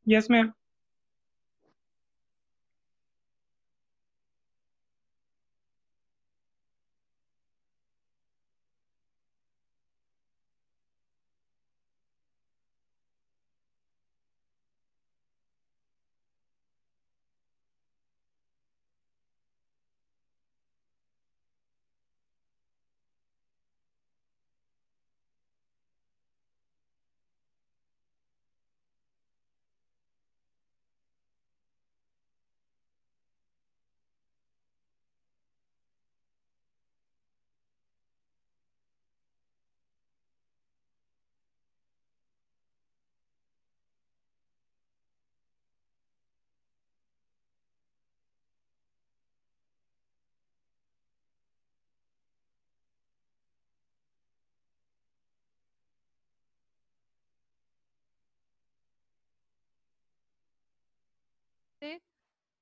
Yes ma'am.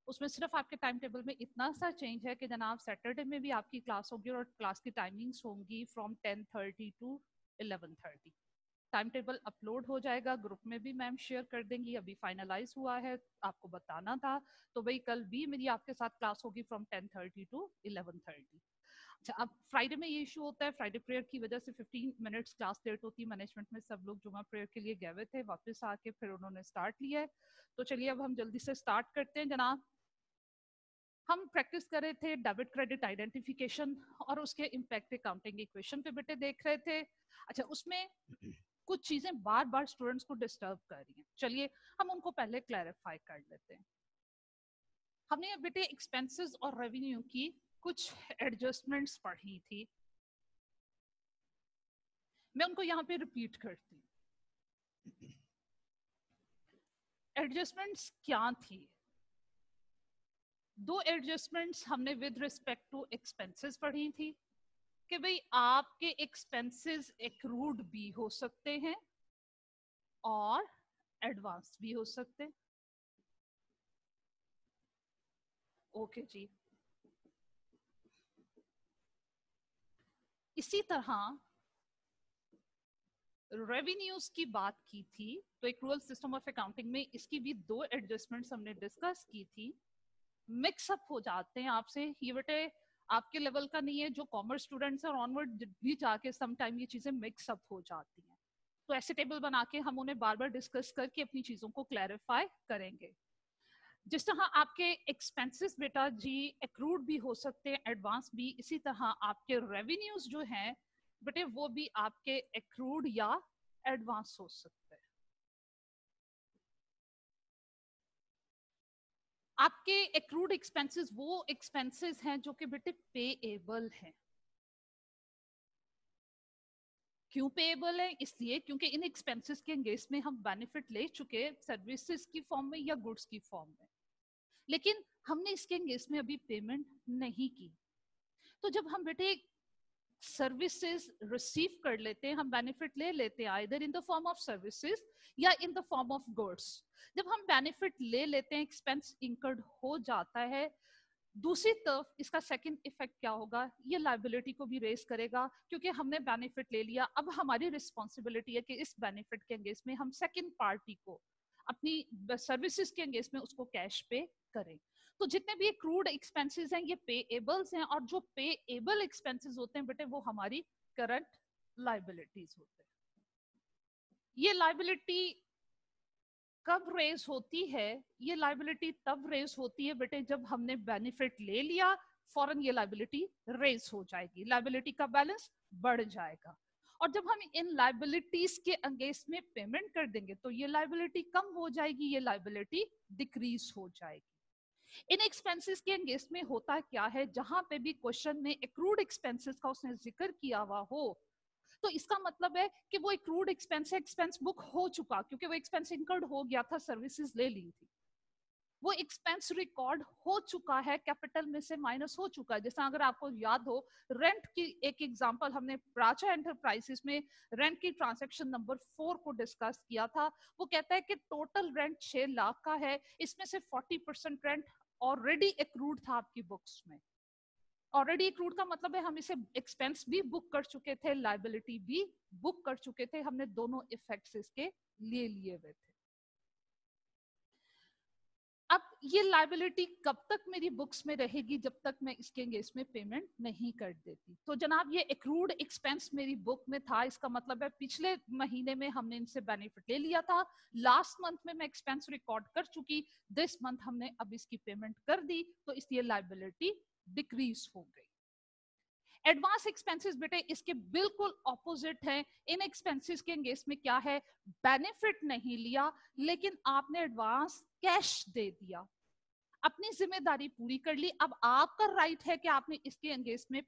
उसमें सिर्फ आपके टाइम टेबल में इतना सा चेंज है कि जनाब सैटरडे में भी आपकी क्लास होगी और क्लास की टाइमिंग्स होंगी from 10:30 to 11:30। Time table upload हो जाएगा, ग्रुप में भी मैम शेयर कर देंगी, अभी फाइनलाइज हुआ है, आपको बताना था। तो भाई कल भी मेरी आपके साथ क्लास होगी फ्रॉम 10:30 टू 11:30। अच्छा, अब फ्राइडे में ये इशू होता है, फ्राइडे प्रेयर की वजह से 15 मिनट्स क्लास लेट होती है। मैनेजमेंट में सब लोग जुमा प्रेयर के लिए गए हुए थे, वापस आके फिर उन्होंने स्टार्ट लिया है। तो चलिए अब हम जल्दी से स्टार्ट करते हैं जनाब। हम प्रैक्टिस कर रहे थे डेबिट क्रेडिट आइडेंटिफिकेशन और उसके इम्पैक्ट अकाउंटिंग इक्वेशन पे बेटे देख रहे थे। अच्छा, उसमें कुछ चीजें बार बार स्टूडेंट्स को डिस्टर्ब कर रही हैं, चलिए हम उनको पहले क्लैरिफाई कर लेते हैं। हमने बेटे एक्सपेंसेस और रेवेन्यू की कुछ एडजस्टमेंट्स पढ़ी थी, मैं उनको यहाँ पे रिपीट करती हूँ। एडजस्टमेंट्स क्या थी? दो एडजस्टमेंट्स हमने विद रिस्पेक्ट टू एक्सपेंसेस पढ़ी थी कि भाई आपके एक्सपेंसेस एक्रूड भी हो सकते हैं और एडवांस भी हो सकते हैं। ओके जी। इसी तरह रेवेन्यूज की बात की थी, तो एक्रूअल सिस्टम ऑफ अकाउंटिंग में इसकी भी दो एडजस्टमेंट्स हमने डिस्कस की थी। मिक्सअप हो जाते हैं आपसे, ये बेटे आपके लेवल का नहीं है, जो कॉमर्स स्टूडेंट्स और ऑनवर्ड भी जाके सम टाइम ये चीजें मिक्सअप हो जाती हैं। तो ऐसे टेबल बना के हम उन्हें बार बार डिस्कस करके अपनी चीजों को क्लैरिफाई करेंगे। जिस तरह आपके एक्सपेंसेस बेटा जी एक्रूड भी हो सकते हैं, एडवांस भी, इसी तरह आपके रेवेन्यूज जो हैं बेटे वो भी आपके एक्रूड या एडवांस हो सकते हैं। आपके एक्रूड एक्सपेंसेस वो एक्सपेंसेस हैं जो कि बेटे पेएबल हैं। क्यों पेएबल है? इसलिए क्योंकि इन एक्सपेंसेस के अंगेंस्ट में हम बेनिफिट ले चुके सर्विसेज की फॉर्म में या गुड्स की फॉर्म में, लेकिन हमने इसके अंगेंस्ट में अभी पेमेंट नहीं की। तो जब हम बेटे सर्विसेज रिसीव कर लेते हैं, हम बेनिफिट ले लेते हैं either in the form of services या in the form of goods. जब हम बेनिफिट ले लेते हैं, एक्सपेंस इंकर्ड हो जाता है, दूसरी तरफ इसका सेकंड इफेक्ट क्या होगा, ये लाइबिलिटी को भी रेस करेगा, क्योंकि हमने बेनिफिट ले लिया, अब हमारी रिस्पॉन्सिबिलिटी है कि इस बेनिफिट के अंगेंस्ट में हम सेकंड पार्टी को अपनी सर्विसेज के अंगेंस्ट में उसको कैश पे करें। तो जितने भी क्रूड एक्सपेंसेस हैं ये पेएबल्स हैं, और जो पेएबल एक्सपेंसेस होते हैं बेटे वो हमारी करंट लाइबिलिटीज होते हैं। ये लाइबिलिटी कब रेज होती है? ये लाइबिलिटी तब रेज होती है बेटे जब हमने बेनिफिट ले लिया, फौरन ये लाइबिलिटी रेज हो जाएगी, लाइबिलिटी का बैलेंस बढ़ जाएगा। और जब हम इन लाइबिलिटीज के अगेंस्ट में पेमेंट कर देंगे तो ये लाइबिलिटी कम हो जाएगी, ये लाइबिलिटी डिक्रीज हो जाएगी। इन एक्सपेंसेस के अगेंस्ट में होता क्या है, जहां पे भी क्वेश्चन में एक्रूड एक्सपेंसेस का उसने जिक्र किया हुआ हो, तो इसका मतलब है कि वो एक्रूड एक्सपेंस है, एक्सपेंस बुक हो चुका, क्योंकि वो एक्सपेंस इनकर्ड हो गया था, सर्विसेज ले ली थी, वो एक्सपेंस रिकॉर्ड हो चुका है, कैपिटल में से माइनस हो चुका है। जैसा अगर आपको याद हो, रेंट की एक एग्जांपल हमने प्राचा एंटरप्राइजेस में रेंट की ट्रांजैक्शन नंबर 4 को डिस्कस किया था। वो कहता है कि टोटल रेंट 6 लाख का है, इसमें से 40% रेंट ऑलरेडी एक्रूड था आपकी बुक्स में। ऑलरेडी एक्रूड का मतलब है हम इसे एक्सपेंस भी बुक कर चुके थे, लाइबिलिटी भी बुक कर चुके थे, हमने दोनों इफेक्ट्स इसके लिए लिए हुए थे। ये लाइबिलिटी कब तक मेरी बुक्स में रहेगी? जब तक मैं इसके अगेंस्ट में पेमेंट नहीं कर देती। तो जनाब ये एक्रूड एक्सपेंस मेरी बुक में था, इसका मतलब है पिछले महीने में हमने इनसे बेनिफिट ले लिया था, लास्ट मंथ में मैं एक्सपेंस रिकॉर्ड कर चुकी, दिस मंथ हमने अब इसकी पेमेंट कर दी, तो इसलिए लाइबिलिटी डिक्रीज हो गई। एडवांस एक्सपेंसेस बेटे इसके बिल्कुल ऑपोजिट है। इन एक्सपेंसेस के अगेंस्ट में क्या है? बेनिफिट नहीं लिया, लेकिन आपने एडवांस कैश दे दिया, अपनी जिम्मेदारी पूरी कर ली। अब आपका राइट है कि आपने इसके अगेंस्ट में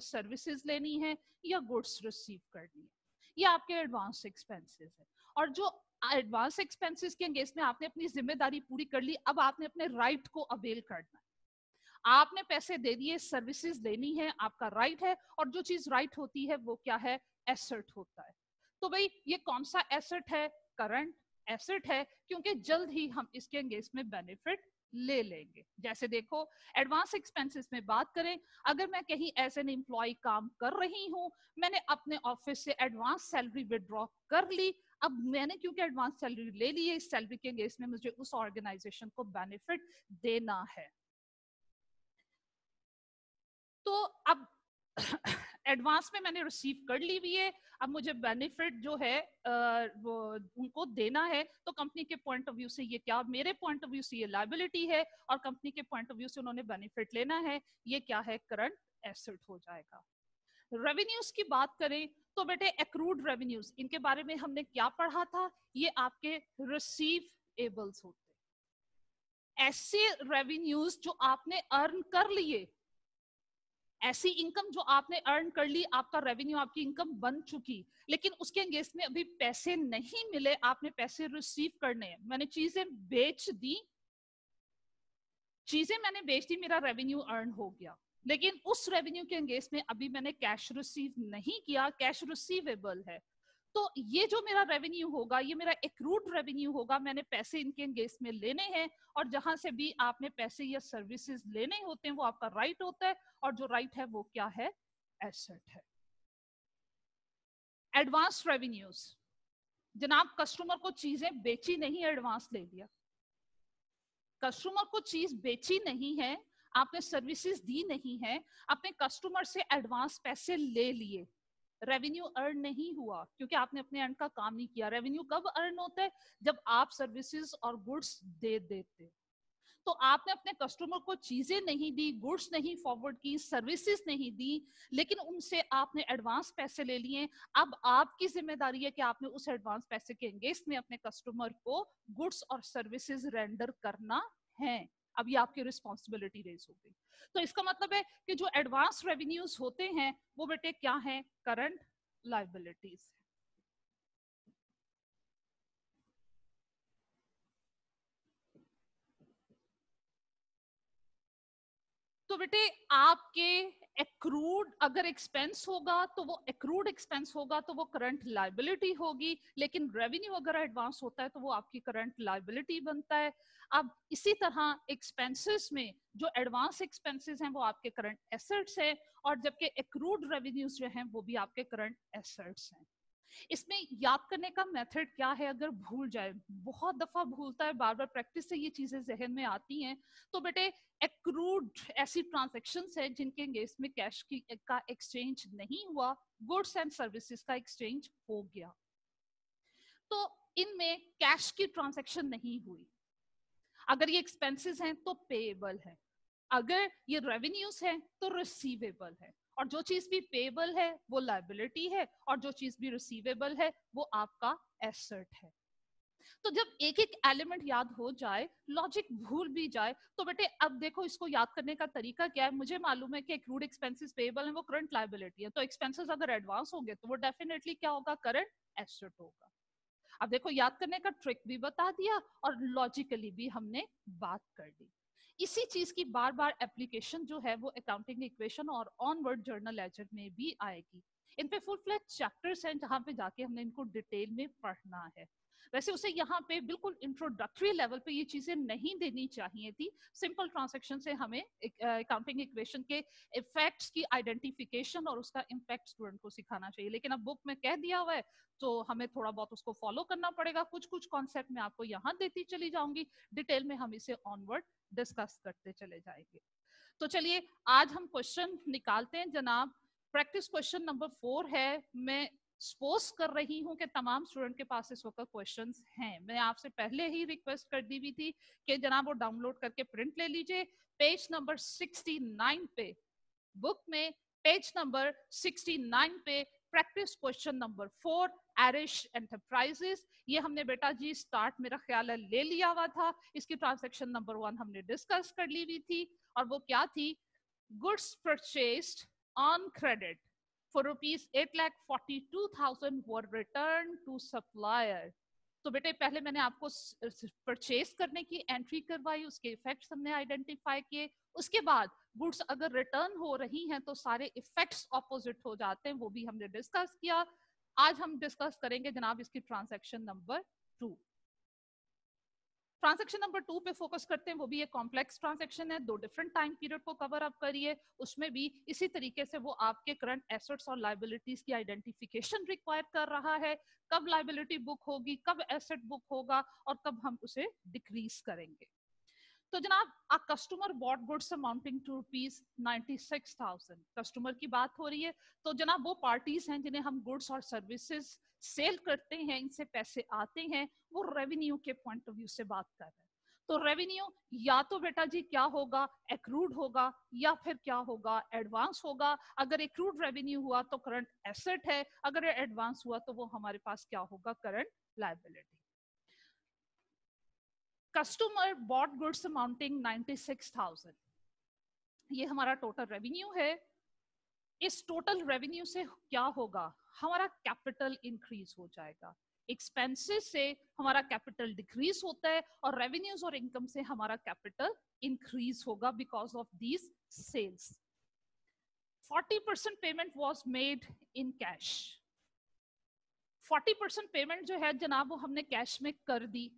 सर्विसेज लेनी है या गुड्स रिसीव करनी है, ये आपके एडवांस एक्सपेंसेस है। और जो एडवांस एक्सपेंसेस के अगेंस्ट में आपने अपनी जिम्मेदारी पूरी कर ली, अब आपने अपने राइट को अवेल करना है। आपने पैसे दे दिए, सर्विसेज लेनी है, आपका राइट है, और जो चीज राइट होती है वो क्या है? एसेट होता है। तो भाई ये कौन सा एसेट है? करंट एसेट है, क्योंकि जल्द ही हम इसके अगेंस्ट में बेनिफिट ले लेंगे। जैसे देखो एडवांस एक्सपेंसेस में बात करें, अगर मैं कहीं एज एन एम्प्लॉय काम कर रही हूं, मैंने अपने ऑफिस से एडवांस सैलरी विड्रॉ कर ली, अब मैंने क्योंकि एडवांस सैलरी ले ली है, इस सैलरी के अगेंस्ट में मुझे उस ऑर्गेनाइजेशन को बेनिफिट देना है। तो अब एडवांस में मैंने रिसीव कर ली हुई है, अब मुझे बेनिफिट जो है वो उनको देना है। तो कंपनी के पॉइंट ऑफ व्यू से ये क्या? मेरे पॉइंट ऑफ व्यू से ये लायबिलिटी है, और कंपनी के पॉइंट ऑफ व्यू से उन्होंने बेनिफिट लेना है, ये क्या है? करंट एसेट हो जाएगा। रेवेन्यूज की बात करें तो बेटे एक्रूड रेवेन्यूज, इनके बारे में हमने क्या पढ़ा था? ये आपके रिसीवेबल्स होते, ऐसे रेवेन्यूज जो आपने अर्न कर लिए, ऐसी इनकम जो आपने अर्न कर ली, आपका रेवेन्यू, आपकी इनकम बन चुकी, लेकिन उसके अगेंस्ट में अभी पैसे नहीं मिले, आपने पैसे रिसीव करने हैं। मैंने चीजें बेच दी, मैंने बेच दी, मेरा रेवेन्यू अर्न हो गया, लेकिन उस रेवेन्यू के अगेंस्ट में अभी मैंने कैश रिसीव नहीं किया, कैश रिसीवेबल है। तो ये जो मेरा रेवेन्यू होगा, ये मेरा एक्रूड रेवेन्यू होगा, मैंने पैसे इनके अगेंस्ट में लेने हैं, और जहां से भी आपने पैसे या सर्विसेज लेने होते हैं वो आपका राइट होता है, और जो राइट है वो क्या है? एसेट है। एडवांस रेवेन्यूज, जनाब कस्टमर को चीजें बेची नहीं, एडवांस ले लिया। कस्टमर को चीज बेची नहीं है, आपने सर्विसेज दी नहीं है, अपने कस्टमर से एडवांस पैसे ले लिए, रेवेन्यू अर्न नहीं हुआ, क्योंकि आपने अपने एंड का काम नहीं किया। रेवेन्यू कब अर्न होता है? जब आप सर्विसेज और गुड्स दे देते। तो आपने अपने कस्टमर को चीजें नहीं दी, गुड्स नहीं फॉरवर्ड की, सर्विसेज नहीं दी, लेकिन उनसे आपने एडवांस पैसे ले लिए। अब आपकी जिम्मेदारी है कि आपने उस एडवांस पैसे के अगेंस्ट में अपने कस्टमर को गुड्स और सर्विसेज रेंडर करना है। अब ये आपकी रिस्पॉन्सिबिलिटी रेज हो गई। तो इसका मतलब है कि जो एडवांस रेवेन्यूज होते हैं वो बेटे क्या है? Current liabilities. तो बेटे आपके एक्रूड अगर एक्सपेंस होगा तो वो एक्रूड एक्सपेंस होगा, तो वो करंट लायबिलिटी होगी, लेकिन रेवेन्यू अगर एडवांस होता है तो वो आपकी करंट लायबिलिटी बनता है। अब इसी तरह एक्सपेंसेस में जो एडवांस एक्सपेंसेस हैं वो आपके करंट एसेट्स हैं, और जबकि एक्रूड रेवेन्यूज जो हैं वो भी आपके करंट एसेट्स हैं। इसमें याद करने का मेथड क्या है? अगर भूल जाए, बहुत दफा भूलता है, बार बार प्रैक्टिस से ये चीजें जहन में आती हैं, तो बेटे एक्रूड ऐसी ट्रांजैक्शंस है जिनके अगेंस्ट में कैश की का एक्सचेंज नहीं हुआ, गुड्स एंड सर्विसेज का एक्सचेंज हो गया, तो इनमें कैश की ट्रांजैक्शन नहीं हुई। अगर ये एक्सपेंसेस हैं तो पेएबल है, अगर ये रेवेन्यूज हैं तो रिसीवेबल है, और जो चीज भी पेएबल है वो लायबिलिटी है, और जो चीज भी रिसीवेबल है वो आपका एसेट है। तो जब एक एक एलिमेंट याद हो जाए, लॉजिक भूल भी जाए, तो बेटे अब देखो इसको याद करने का तरीका क्या है। मुझे मालूम है कि एक्रूड एक्सपेंसेस पेएबल है, वो करंट लायबिलिटी है, तो एक्सपेंसेस अगर एडवांस होंगे तो वो डेफिनेटली क्या होगा? करंट एसेट होगा। अब देखो याद करने का ट्रिक भी बता दिया, और लॉजिकली भी हमने बात कर दी। इसी चीज की बार बार एप्लीकेशन जो है वो अकाउंटिंग इक्वेशन और ऑनवर्ड जर्नल लेजर में भी आएगी। इन पे फुल फ्लैश चैप्टर्स हैं जहां पे जाके हमने इनको डिटेल में पढ़ना है। वैसे उसे यहाँ पे बिल्कुल इंट्रोडक्टरी लेवल पे ये चीजें नहीं देनी चाहिए थी। सिंपल ट्रांजैक्शन से हमें अकाउंटिंग इक्वेशन के इफेक्ट्स की आइडेंटिफिकेशन और उसका इम्पैक्ट स्टूडेंट को सिखाना चाहिए, लेकिन अब बुक में कह दिया हुआ है तो हमें थोड़ा बहुत उसको फॉलो करना पड़ेगा। कुछ कुछ कॉन्सेप्ट मैं आपको यहाँ देती चली जाऊंगी, डिटेल में हम इसे ऑनवर्ड डिस्कस करते चले जाएंगे। तो चलिए आज हम क्वेश्चन निकालते हैं जनाब। प्रैक्टिस क्वेश्चन नंबर 4 है। मैं सपोज कर रही हूं कि तमाम स्टूडेंट के पास इस वक्त क्वेश्चंस हैं। मैं आपसे पहले ही रिक्वेस्ट कर दी हुई थी कि जनाब वो डाउनलोड करके प्रिंट ले लीजिए। पेज नंबर 69 पे, बुक में पेज नंबर 69 पे practice question number 4 Irish enterprises, ये हमने बेटा जी स्टार्ट मेरा ख्याल है ले लिया हुआ था। इसकी ट्रांजैक्शन नंबर 1 हमने डिस्कस कर ली हुई थी और वो क्या थी, goods purchased on credit for rupees 8,42,000 were returned to supplier। तो बेटे पहले मैंने आपको परचेज करने की एंट्री करवाई, उसके इफेक्ट्स हमने आइडेंटिफाई किए। उसके बाद गुड्स अगर रिटर्न हो रही हैं तो सारे इफेक्ट्स ऑपोजिट हो जाते हैं, वो भी हमने डिस्कस किया। आज हम डिस्कस करेंगे जनाब इसकी ट्रांजैक्शन नंबर 2। ट्रांजैक्शन नंबर 2 पे फोकस करते हैं, वो भी एक कॉम्प्लेक्स ट्रांजैक्शन है, 2 डिफरेंट टाइम पीरियड को कवर अप करिए। उसमें भी इसी तरीके से वो आपके करंट एसेट्स और लायबिलिटीज की आइडेंटिफिकेशन रिक्वायर कर रहा है, कब लायबिलिटी बुक होगी, कब एसेट बुक होगा और कब हम उसे डिक्रीज करेंगे। तो जनाब a customer bought goods amounting to rupees 96,000, customer की बात हो रही है। तो जनाब वो पार्टीज हैं जिन्हें हम गुड्स और सर्विसेज सेल करते हैं, इनसे पैसे आते हैं, वो रेवेन्यू के पॉइंट ऑफ व्यू से बात कर रहे हैं। तो रेवेन्यू या तो बेटा जी क्या होगा, एक्रूड होगा, या फिर क्या होगा, एडवांस होगा। अगर एक्रूड रेवेन्यू हुआ तो करंट एसेट है, अगर एडवांस हुआ तो वो हमारे पास क्या होगा, current liability. Customer bought goods amounting 96,000, ये हमारा टोटल रेवेन्यू है। इस टोटल रेवेन्यू से क्या होगा, हमारा कैपिटल इंक्रीज हो जाएगा। एक्सपेंसेस से हमारा कैपिटल डिक्रीज होता है और रेवेन्यूज और इनकम से हमारा कैपिटल इंक्रीज होगा because of these cells. 40% payment was made in cash. 40% payment जो है जनाब वो हमने कैश में कर दी।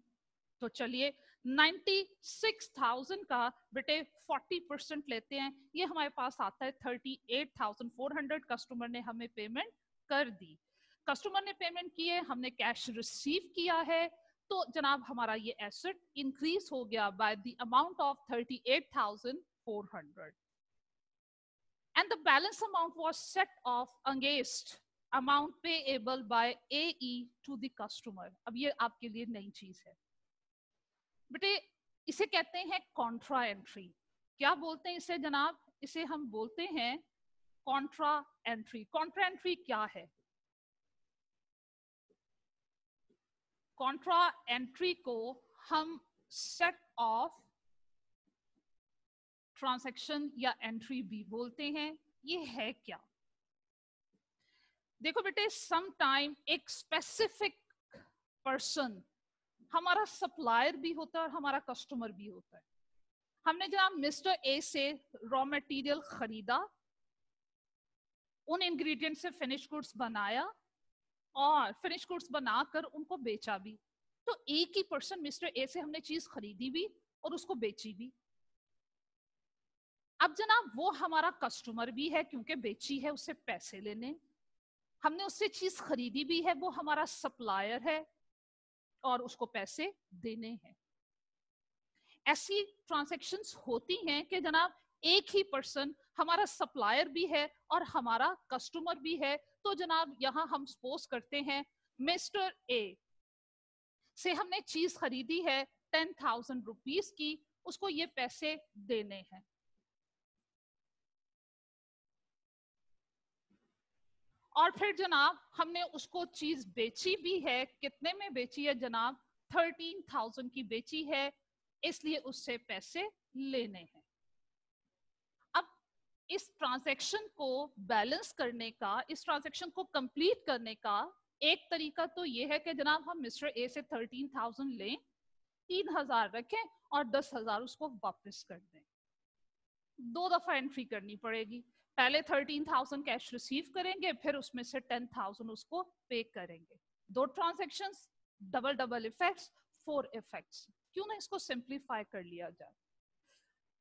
तो चलिए 96,000 का बेटे 40% लेते हैं, ये हमारे पास आता है 38,400। कस्टमर ने हमें पेमेंट कर दी, कस्टमर ने पेमेंट किए, हमने कैश रिसीव किया है। तो जनाब हमारा ये एसेट इंक्रीज हो गया by the amount of 38,400 and the balance amount was set off against amount payable by AE to the customer. अब ये आपके लिए नई चीज है बेटे, इसे कहते हैं कॉन्ट्रा एंट्री। क्या बोलते हैं इसे जनाब, इसे हम बोलते हैं कॉन्ट्रा एंट्री। कॉन्ट्रा एंट्री क्या है, कॉन्ट्रा एंट्री को हम सेट ऑफ ट्रांजैक्शन या एंट्री भी बोलते हैं। ये है क्या, देखो बेटे, सम टाइम एक स्पेसिफिक पर्सन हमारा सप्लायर भी होता है और हमारा कस्टमर भी होता है। हमने जनाब मिस्टर ए से रॉ मटेरियल खरीदा, उन इंग्रेडिएंट से फिनिश गुड्स बनाया और फिनिश गुड्स बनाकर उनको बेचा भी। तो एक ही पर्सन मिस्टर ए से हमने चीज खरीदी भी और उसको बेची भी। अब जनाब वो हमारा कस्टमर भी है क्योंकि बेची है उससे पैसे लेने, हमने उससे चीज खरीदी भी है, वो हमारा सप्लायर है और उसको पैसे देने हैं। ऐसी ट्रांजैक्शंस होती हैं कि जनाब एक ही पर्सन हमारा सप्लायर भी है और हमारा कस्टमर भी है। तो जनाब यहां हम सपोज करते हैं मिस्टर ए से हमने चीज खरीदी है 10,000 रुपीज की, उसको ये पैसे देने हैं। और फिर जनाब हमने उसको चीज बेची भी है, कितने में बेची है जनाब, 13,000 की बेची है, इसलिए उससे पैसे लेने हैं। अब इस ट्रांजैक्शन को बैलेंस करने का, इस ट्रांजैक्शन को कंप्लीट करने का एक तरीका तो ये है कि जनाब हम मिस्टर ए से 13,000 लें, 3,000 रखें और 10,000 उसको वापस कर दें। 2 दफा एंट्री करनी पड़ेगी, पहले 13,000 कैश रिसीव करेंगे, फिर उसमें से 10,000 उसको पे करेंगे। 2 transactions, double double effects, 4 effects. क्यों ना इसको सिंप्लीफाई कर लिया जाए।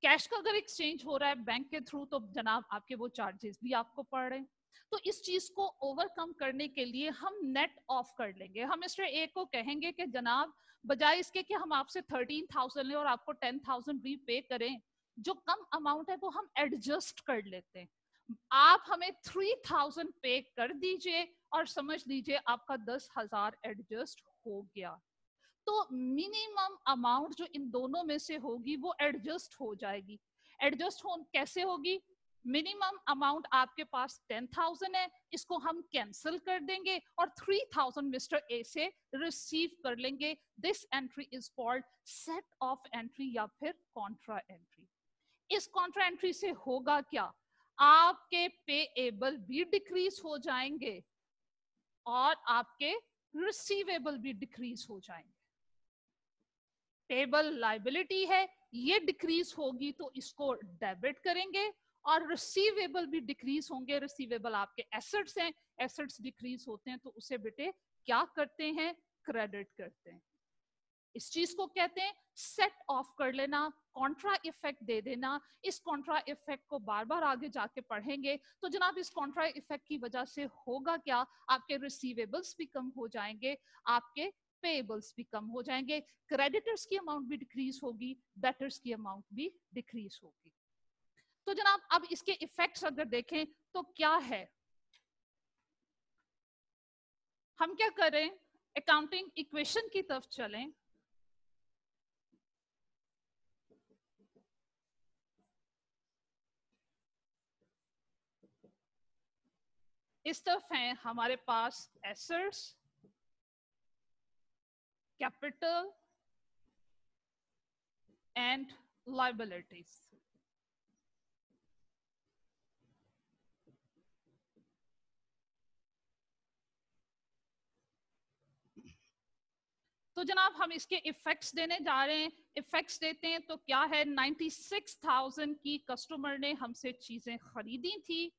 कैश का अगर एक्सचेंज हो रहा है बैंक के थ्रू तो जनाब आपके वो चार्जेस भी आपको पड़ रहे हैं। तो इस चीज को ओवरकम करने के लिए हम नेट ऑफ कर लेंगे। हम मिस्टर ए को कहेंगे कि जनाब बजाय इसके कि हम आपसे 13,000 लें और आपको 10,000 भी पे करें, जो कम अमाउंट है वो हम एडजस्ट कर लेते हैं। आप हमें 3,000 पे कर दीजिए और समझ लीजिए आपका 10,000 एडजस्ट हो गया। तो मिनिमम अमाउंट जो इन दोनों में से होगी वो एडजस्ट हो जाएगी। एडजस्ट हो कैसे होगी? मिनिमम अमाउंट आपके पास 10,000 है, इसको हम कैंसिल कर देंगे और 3,000 मिस्टर ए से रिसीव कर लेंगे। This entry is called set of entry या फिर कॉन्ट्रा एंट्री। इस कॉन्ट्रा एंट्री से होगा क्या? आपके पेएबल भी डिक्रीज हो जाएंगे और आपके रिसीवेबल भी डिक्रीज हो जाएंगे। पेबल लाइबिलिटी है, ये डिक्रीज होगी तो इसको डेबिट करेंगे और रिसीवेबल भी डिक्रीज होंगे। रिसीवेबल आपके एसेट्स हैं, एसेट्स डिक्रीज होते हैं तो उसे बेटे क्या करते हैं? क्रेडिट करते हैं। इस चीज को कहते हैं सेट ऑफ कर लेना, कॉन्ट्रा इफेक्ट दे देना। इस कॉन्ट्रा इफेक्ट को बार बार आगे जाके पढ़ेंगे तो जनाब इस कॉन्ट्रा इफेक्ट की वजह से होगा क्या? आपके रिसीवेबल्स भी कम हो जाएंगे, आपके पेएबल्स भी कम हो जाएंगे, क्रेडिटर्स की अमाउंट भी डिक्रीज होगी, डेटर्स की अमाउंट भी डिक्रीज होगी। तो जनाब अब इसके इफेक्ट्स अगर देखें तो क्या है, हम क्या करें? अकाउंटिंग इक्वेशन की तरफ चलें। इस तरफ है हमारे पास एसेट्स, कैपिटल एंड लायबिलिटीज। तो जनाब हम इसके इफेक्ट्स देने जा रहे हैं। इफेक्ट्स देते हैं तो क्या है? 96,000 की कस्टमर ने हमसे चीजें खरीदी थी।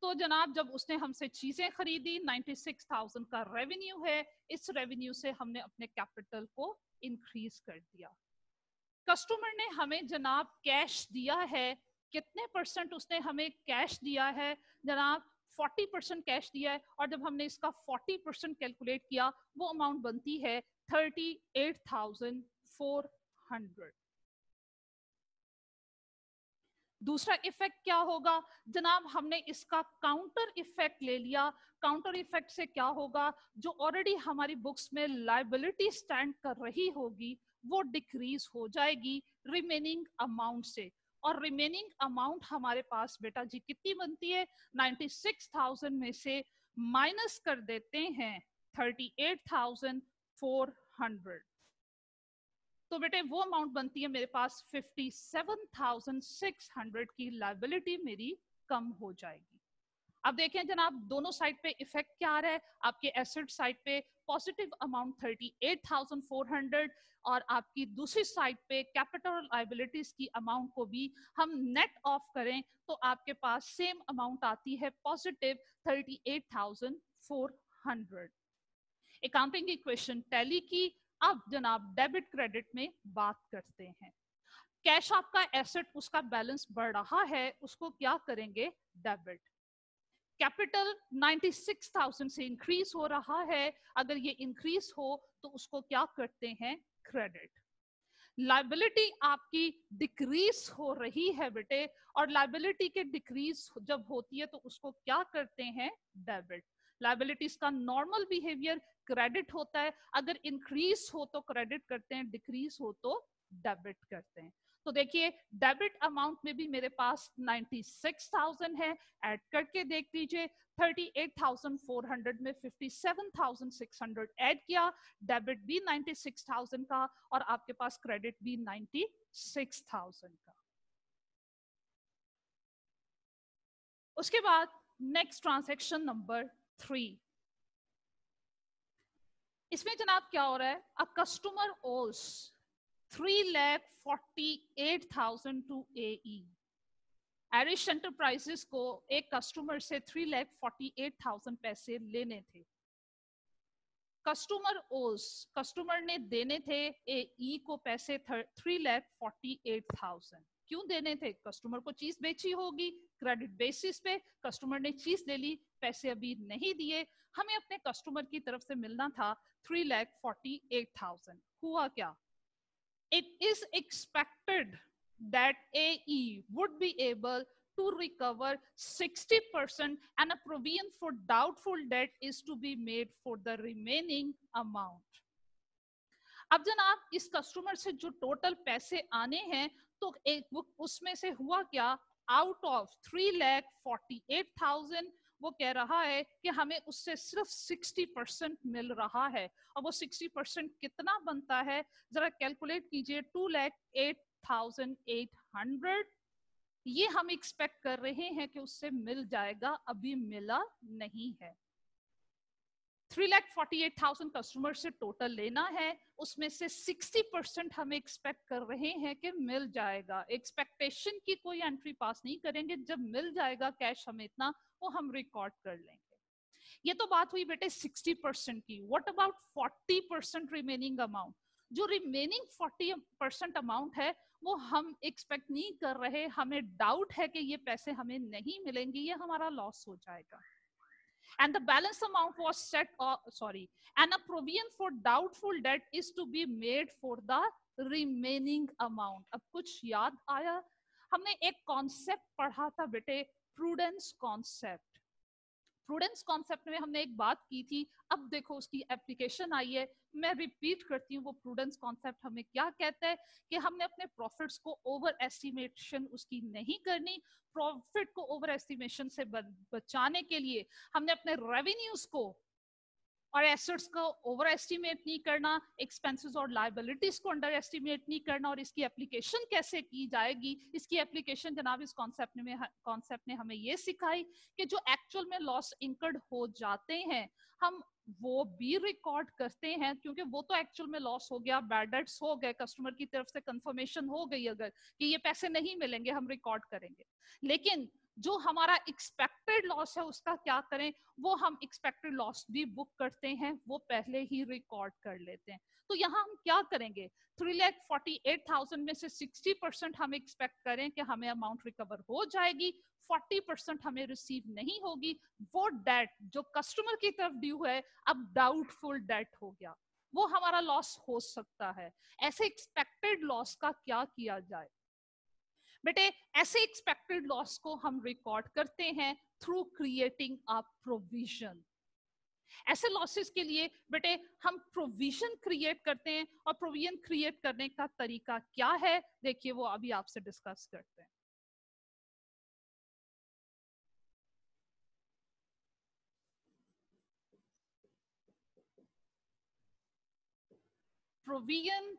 तो जनाब जब उसने हमसे चीजें खरीदी, 96,000 का रेवेन्यू है, इस रेवेन्यू से हमने अपने कैपिटल को इंक्रीज कर दिया। कस्टमर ने हमें जनाब कैश दिया है, कितने परसेंट उसने हमें कैश दिया है? जनाब 40% कैश दिया है और जब हमने इसका 40% कैलकुलेट किया वो अमाउंट बनती है 38,400। दूसरा इफेक्ट क्या होगा? जनाब हमने इसका काउंटर इफेक्ट ले लिया। काउंटर इफेक्ट से क्या होगा? जो ऑलरेडी हमारी बुक्स में लायबिलिटी स्टैंड कर रही होगी वो डिक्रीज हो जाएगी रिमेनिंग अमाउंट से। और रिमेनिंग अमाउंट हमारे पास बेटा जी कितनी बनती है? 96,000 में से माइनस कर देते हैं 38,400। तो बेटे वो अमाउंट बनती है मेरे पास 57,600 की लायबिलिटी मेरी कम हो जाएगी। अब देखें जनाब दोनों साइड पे इफेक्ट क्या आ रहा है। आपके एसेट साइड पे पॉजिटिव अमाउंट 38,400 और आपकी दूसरी साइड पे कैपिटल लायबिलिटीज की अमाउंट को भी हम नेट ऑफ करें तो आपके पास सेम अमाउंट आती है पॉजिटिव 38,400। अकाउंटिंग इक्वेशन टैली की। अब जनाब डेबिट क्रेडिट में बात करते हैं। कैश आपका एसेट, उसका बैलेंस बढ़ रहा है, उसको क्या करेंगे? डेबिट। कैपिटल 96,000 से इंक्रीज हो रहा है, अगर ये इंक्रीज हो तो उसको क्या करते हैं? क्रेडिट। लाइबिलिटी आपकी डिक्रीज हो रही है बेटे, और लाइबिलिटी के डिक्रीज जब होती है तो उसको क्या करते हैं? डेबिट। लाइबिलिटीज का नॉर्मल बिहेवियर क्रेडिट होता है, अगर इंक्रीज हो तो क्रेडिट करते हैं, डिक्रीज हो तो डेबिट करते हैं। तो देखिए डेबिट अमाउंट में भी मेरे पास 96,000 है, ऐड करके देख लीजिए 38,400 में 57,600 ऐड किया, डेबिट भी 96,000 का और आपके पास क्रेडिट भी 96,000 का। उसके बाद नेक्स्ट ट्रांजैक्शन नंबर 3। इसमें जनाब क्या हो रहा है? अ कस्टमर ओस 3,48,000 टू AE। एरिश एंटरप्राइजेस को एक कस्टमर से 3,48,000 पैसे लेने थे। कस्टमर ओस, कस्टमर ने देने थे ए ई को पैसे 3,48,000। क्यों देने थे? कस्टमर को चीज बेची होगी, क्रेडिट बेसिस पे कस्टमर ने चीज ले ली, पैसे अभी नहीं दिए, हमें अपने कस्टमर की तरफ से मिलना था 3,48,000। हुआ क्या? It is expected that AE would be able to recover 60% and a provision for doubtful debt is to be made for the remaining amount. अब जनाब इस कस्टमर से जो टोटल पैसे आने हैं तो एक उसमें से हुआ क्या, आउट ऑफ 3,48,000 वो कह रहा है कि हमें उससे सिर्फ 60% मिल रहा है। और वो 60% कितना बनता है जरा कैलकुलेट कीजिए, 2,08,800 ये हम एक्सपेक्ट कर रहे हैं कि उससे मिल जाएगा, अभी मिला नहीं है। 3,48,000 कस्टमर से टोटल लेना है, उसमें से 60% हम एक्सपेक्ट कर रहे हैं कि मिल जाएगा। एक्सपेक्टेशन की कोई एंट्री पास नहीं करेंगे, जब मिल जाएगा कैश हमें इतना, वो हम रिकॉर्ड कर लेंगे। ये तो बात हुई बेटे 60% की। What about 40% remaining amount? जो रिमेनिंग 40% अमाउंट है वो हम एक्सपेक्ट नहीं कर रहे, हमें डाउट है कि ये पैसे हमें नहीं मिलेंगे, ये हमारा लॉस हो जाएगा। And the balance amount was set, and a provision for doubtful debt is to be made for the remaining amount. अब कुछ याद आया? हमने एक कॉन्सेप्ट पढ़ा था बेटे, प्रूडेंस कॉन्सेप्ट। प्रूडेंस कॉन्सेप्ट में हमने एक बात की थी, अब देखो उसकी एप्लीकेशन आई है। मैं रिपीट करती हूँ वो प्रूडेंस कॉन्सेप्ट हमें क्या कहता है कि हमने अपने प्रॉफिट्स को ओवर एस्टिमेशन उसकी नहीं करनी। प्रॉफिट को ओवर एस्टिमेशन से बचाने के लिए हमने अपने रेवेन्यूज को और एसेट्स को ओवर एस्टिमेट नहीं करना, एक्सपेंसेस और लायबिलिटीज को अंडर एस्टिमेट नहीं करना। और इसकी एप्लीकेशन कैसे की जाएगी? इसकी एप्लीकेशन जनाब इस कॉन्सेप्ट ने हमें ये सिखाई कि जो एक्चुअल में लॉस इंकर्ड हो जाते हैं हम वो भी रिकॉर्ड करते हैं, क्योंकि वो तो एक्चुअल में लॉस हो गया, बैड डेट्स हो गए, कस्टमर की तरफ से कंफर्मेशन हो गई अगर कि ये पैसे नहीं मिलेंगे, हम रिकॉर्ड करेंगे। लेकिन जो हमारा एक्सपेक्टेड लॉस है उसका क्या करें? वो हम एक्सपेक्टेड लॉस भी बुक करते हैं, वो पहले ही रिकॉर्ड कर लेते हैं। तो यहाँ हम क्या करेंगे? 3,48,000 में से 60% हम एक्सपेक्ट करें कि हमें अमाउंट रिकवर हो जाएगी, 40% हमें रिसीव नहीं होगी। वो डेट जो कस्टमर की तरफ ड्यू है अब डाउटफुल डेट हो गया, वो हमारा लॉस हो सकता है। ऐसे एक्सपेक्टेड लॉस का क्या किया जाए? बेटे ऐसे एक्सपेक्टेड लॉस को हम रिकॉर्ड करते हैं थ्रू क्रिएटिंग अ प्रोविजन। ऐसे लॉसेस के लिए बेटे हम प्रोविजन क्रिएट करते हैं, और प्रोविजन क्रिएट करने का तरीका क्या है देखिए वो अभी आपसे डिस्कस करते हैं। Provision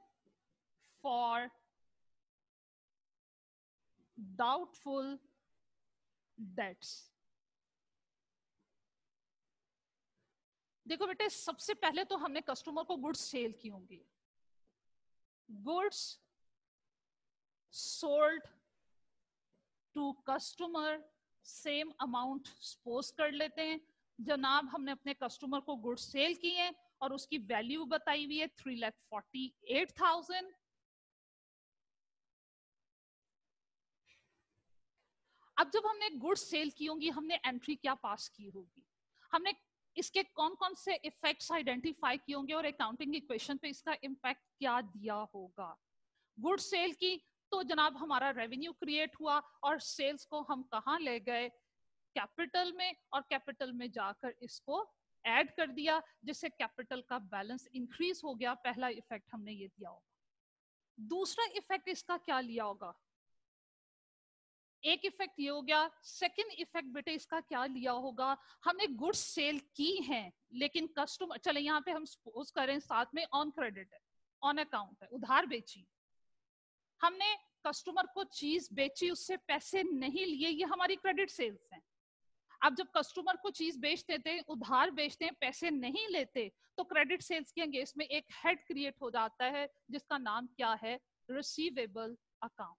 for doubtful debts. देखो बेटे सबसे पहले तो हमने कस्टमर को गुड्स सेल की होंगी, goods sold to customer, same amount suppose कर लेते हैं जनाब हमने अपने कस्टमर को गुड्स सेल किए और उसकी वैल्यू बताई हुई है 3,48,000। अब जब हमने गुड्स सेल की होंगी हमने एंट्री क्या पास की होगी, हमने इसके कौन कौन से इफेक्ट्स आइडेंटिफाई किए होंगे और अकाउंटिंग इक्वेशन पे इसका इम्पैक्ट क्या दिया होगा। गुड सेल की तो जनाब हमारा रेवेन्यू क्रिएट हुआ और सेल्स को हम कहाँ ले गए? कैपिटल में, और कैपिटल में जाकर इसको ऐड कर दिया जिससे कैपिटल का बैलेंस इंक्रीज हो गया। पहला इफेक्ट हमने ये दिया होगा। दूसरा इफेक्ट इसका क्या लिया होगा? एक इफेक्ट ये हो गया। सेकंड इफेक्ट बेटे इसका क्या लिया होगा? हमने गुड्स सेल की हैं लेकिन कस्टमर, चले यहाँ पे हम सपोज करें साथ में ऑन क्रेडिट है, ऑन अकाउंट है, उधार बेची, हमने कस्टमर को चीज बेची उससे पैसे नहीं लिए, ये हमारी क्रेडिट सेल्स हैं। अब जब कस्टमर को चीज बेच देते हैं, उधार बेचते हैं, पैसे नहीं लेते, तो क्रेडिट सेल्स के अगेंस्ट में एक हेड क्रिएट हो जाता है जिसका नाम क्या है? Receivable account.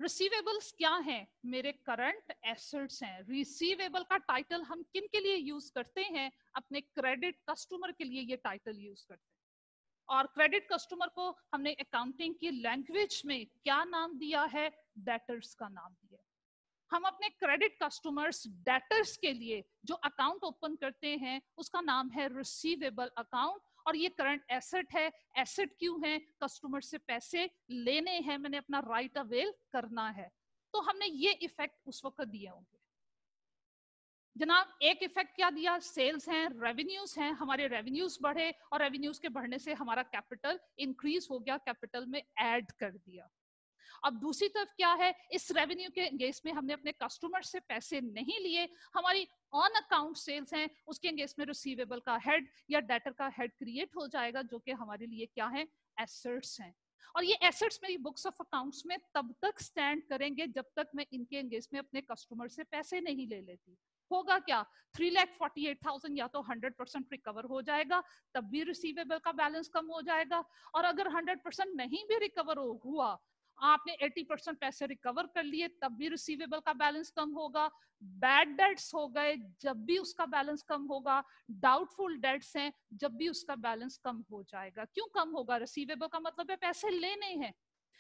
रिसीवेबल्स क्या हैं? मेरे करंट एसेट्स हैं। रिसीवेबल का टाइटल हम किन के लिए यूज करते हैं? अपने क्रेडिट कस्टमर के लिए ये टाइटल यूज करते हैं। और क्रेडिट कस्टमर को हमने अकाउंटिंग की लैंग्वेज में क्या नाम दिया है? डेटर्स का नाम दिया है। हम अपने क्रेडिट कस्टमर्स डेटर्स के लिए जो अकाउंट ओपन करते हैं उसका नाम है रिसीवेबल अकाउंट। और ये करंट एसेट है। एसेट क्यों है? कस्टमर से पैसे लेने हैं, मैंने अपना राइट अवेल करना है। तो हमने ये इफेक्ट उस वक्त दिए होंगे। जनाब एक इफेक्ट क्या दिया? सेल्स हैं, रेवेन्यूज हैं, हमारे रेवेन्यूज बढ़े और रेवेन्यूज के बढ़ने से हमारा कैपिटल इंक्रीज हो गया, कैपिटल में ऐड कर दिया। अब दूसरी तरफ क्या है? इस रेवेन्यू के एंगेज में हमने अपने कस्टमर से पैसे नहीं लिए, हमारी ऑन अकाउंट सेल्स हैं, उसके एंगेज में रिसीवेबल का हेड या डेटर का हेड क्रिएट हो जाएगा, जो कि हमारे लिए क्या है? एसेट्स हैं। और ये एसेट्स मेरी बुक्स ऑफ अकाउंट्स में तब तक स्टैंड करेंगे जब तक मैं इनके एंगेज में अपने कस्टमर से पैसे नहीं ले लेती। होगा क्या? 3,48,000 या तो 100% रिकवर हो जाएगा, तब भी रिसीवेबल का बैलेंस कम हो जाएगा। और अगर 100% नहीं भी रिकवर हुआ, आपने 80% पैसे रिकवर कर लिए, तब भी रिसीवेबल का बैलेंस कम होगा। बैड डेट्स हो गए, जब भी उसका बैलेंस कम होगा। डाउटफुल डेट्स हैं, जब भी उसका बैलेंस कम हो जाएगा। क्यों कम होगा? रिसीवेबल का मतलब है पैसे लेने हैं।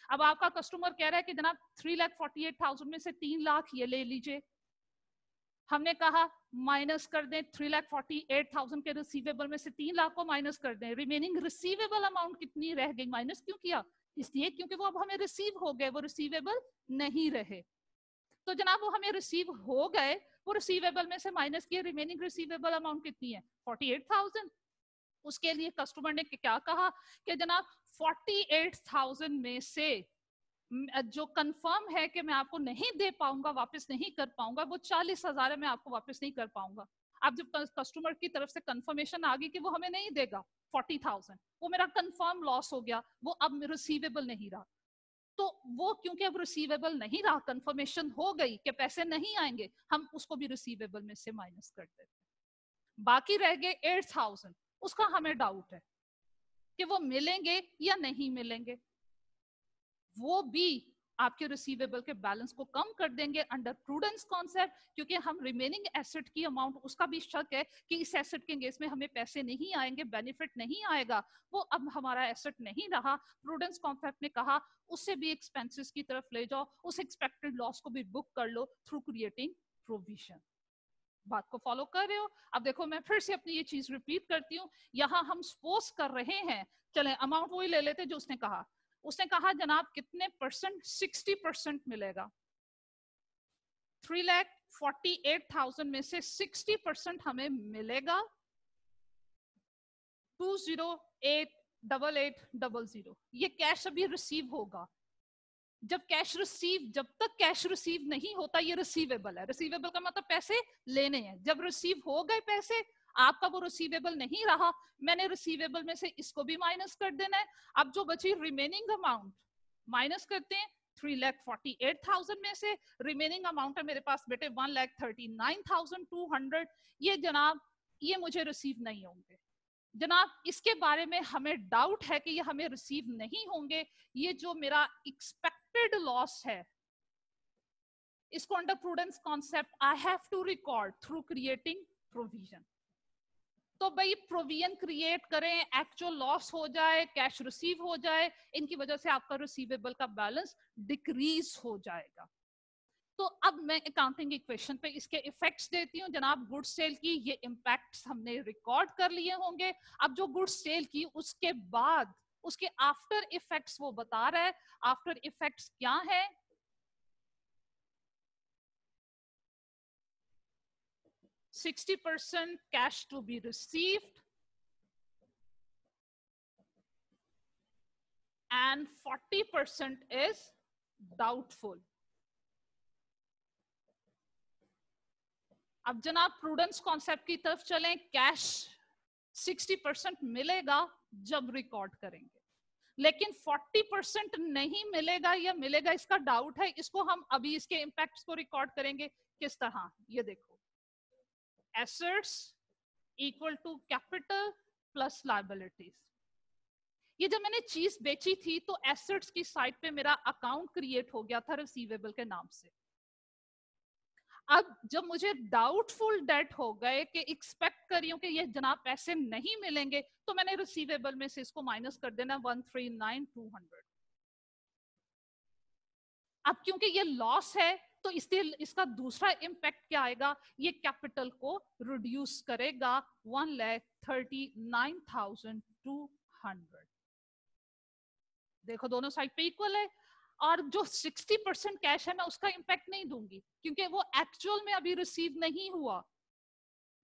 अब आपका कस्टमर कह रहा है कि जनाब 3,48,000 में से 3 लाख ये ले लीजिए। हमने कहा माइनस कर दें 3,48,000 के रिसीवेबल में से 3 लाख को माइनस कर दें। रिमेनिंग रिसीवेबल अमाउंट कितनी रह गई? माइनस क्यों किया? इसलिए क्योंकि वो अब हमें रिसीव हो गए, वो रिसीवेबल नहीं रहे। तो जनाब वो हमें रिसीव हो गए, वो रिसीवेबल में से माइनस किए, रिमेनिंग रिसीवेबल अमाउंट कितनी है? 48,000। उसके लिए कस्टमर ने क्या कहा कि जनाब 48,000 में से जो कंफर्म है कि मैं आपको नहीं दे पाऊंगा, वापस नहीं कर पाऊंगा, वो 40,000 है, मैं आपको वापस नहीं कर पाऊंगा। अब जब कस्टमर की तरफ से कंफर्मेशन आ गई कि वो हमें नहीं देगा 40,000, वो मेरा कंफर्म लॉस हो गया, वो अब रिसीवेबल नहीं रहा। तो वो क्योंकि अब रिसीवेबल नहीं रहा, कंफर्मेशन हो गई कि पैसे नहीं आएंगे, हम उसको भी रिसीवेबल में से माइनस कर देते। बाकी रह गए 8,000, उसका हमें डाउट है कि वो मिलेंगे या नहीं मिलेंगे। वो भी आपके रिसीवेबल के बैलेंस को कम कर देंगे अंडर प्रूडेंस कॉन्सेप्ट, क्योंकि हम रिमेनिंग एसेट की अमाउंट, उसका भी शक है कि इस एसेट के केस में हमें पैसे नहीं आएंगे, बेनिफिट नहीं आएगा, वो अब हमारा एसेट नहीं रहा। प्रूडेंस कॉन्सेप्ट ने कहा उससे भी एक्सपेंसेस की तरफ ले जाओ, उस एक्सपेक्टेड लॉस को भी बुक कर लो थ्रू क्रिएटिंग प्रोविजन। बात को फॉलो कर रहे हो? अब देखो मैं फिर से अपनी ये चीज रिपीट करती हूँ। यहाँ हम सपोज कर रहे हैं, चले अमाउंट वही ले लेते जो उसने कहा। उसने कहा जनाब कितने परसेंट? 60% मिलेगा। 3,48,000 में से 60% हमें मिलेगा 208,800। ये कैश अभी रिसीव होगा। जब तक कैश रिसीव नहीं होता, ये रिसीवेबल है। रिसीवेबल का मतलब पैसे लेने हैं। जब रिसीव हो गए पैसे, आपका वो रिसीवेबल नहीं रहा, मैंने रिसीवेबल में से इसको भी माइनस कर देना है। अब जो बची रिमेनिंग अमाउंट माइनस करते हैं 3,48,000 में से। रिमेनिंग अमाउंट है मेरे पास बेटे 1,39,200। ये जनाब ये मुझे रिसीव नहीं होंगे। जनाब इसके बारे में हमें डाउट है कि ये हमें रिसीव नहीं होंगे। ये जो मेरा एक्सपेक्टेड लॉस है, इसको under prudence concept I have to record through creating provision. तो भाई प्रोविजन क्रिएट करें, एक्चुअल लॉस हो जाए, कैश रिसीव हो जाए, इनकी वजह से आपका रिसीवेबल का बैलेंस डिक्रीज हो जाएगा। तो अब मैं अकाउंटिंग इक्वेशन पे इसके इफेक्ट्स देती हूँ। जनाब गुड्स सेल की ये इम्पैक्ट्स हमने रिकॉर्ड कर लिए होंगे। अब जो गुड्स सेल की उसके बाद उसके आफ्टर इफेक्ट्स वो बता रहा है। आफ्टर इफेक्ट्स क्या है? %60 cash to be received and 40% is doubtful. अब जनाब प्रूडेंस कॉन्सेप्ट की तरफ चलें। कैश 60% मिलेगा जब रिकॉर्ड करेंगे, लेकिन 40% नहीं मिलेगा या मिलेगा इसका डाउट है। इसको हम अभी इसके इम्पैक्ट्स को रिकॉर्ड करेंगे। किस तरह? ये देखो, assets equal to capital plus liabilities. ये जब मैंने चीज बेची थी तो एसेट्स की साइड पे मेरा अकाउंट क्रिएट हो गया था रिसीवेबल के नाम से। अब जब मुझे डाउटफुल डेट हो गए कि एक्सपेक्ट कर रही हूँ कि ये जनाब पैसे नहीं मिलेंगे, तो मैंने रिसीवेबल में से इसको माइनस कर देना 139,200। अब क्योंकि ये लॉस है तो इसलिए इसका दूसरा इम्पैक्ट क्या आएगा, ये कैपिटल को रिड्यूस करेगा 1,39,200। देखो दोनों साइड पे इक्वल है। और जो 60% कैश है मैं उसका इम्पैक्ट नहीं दूंगी क्योंकि वो एक्चुअल में अभी रिसीव नहीं हुआ।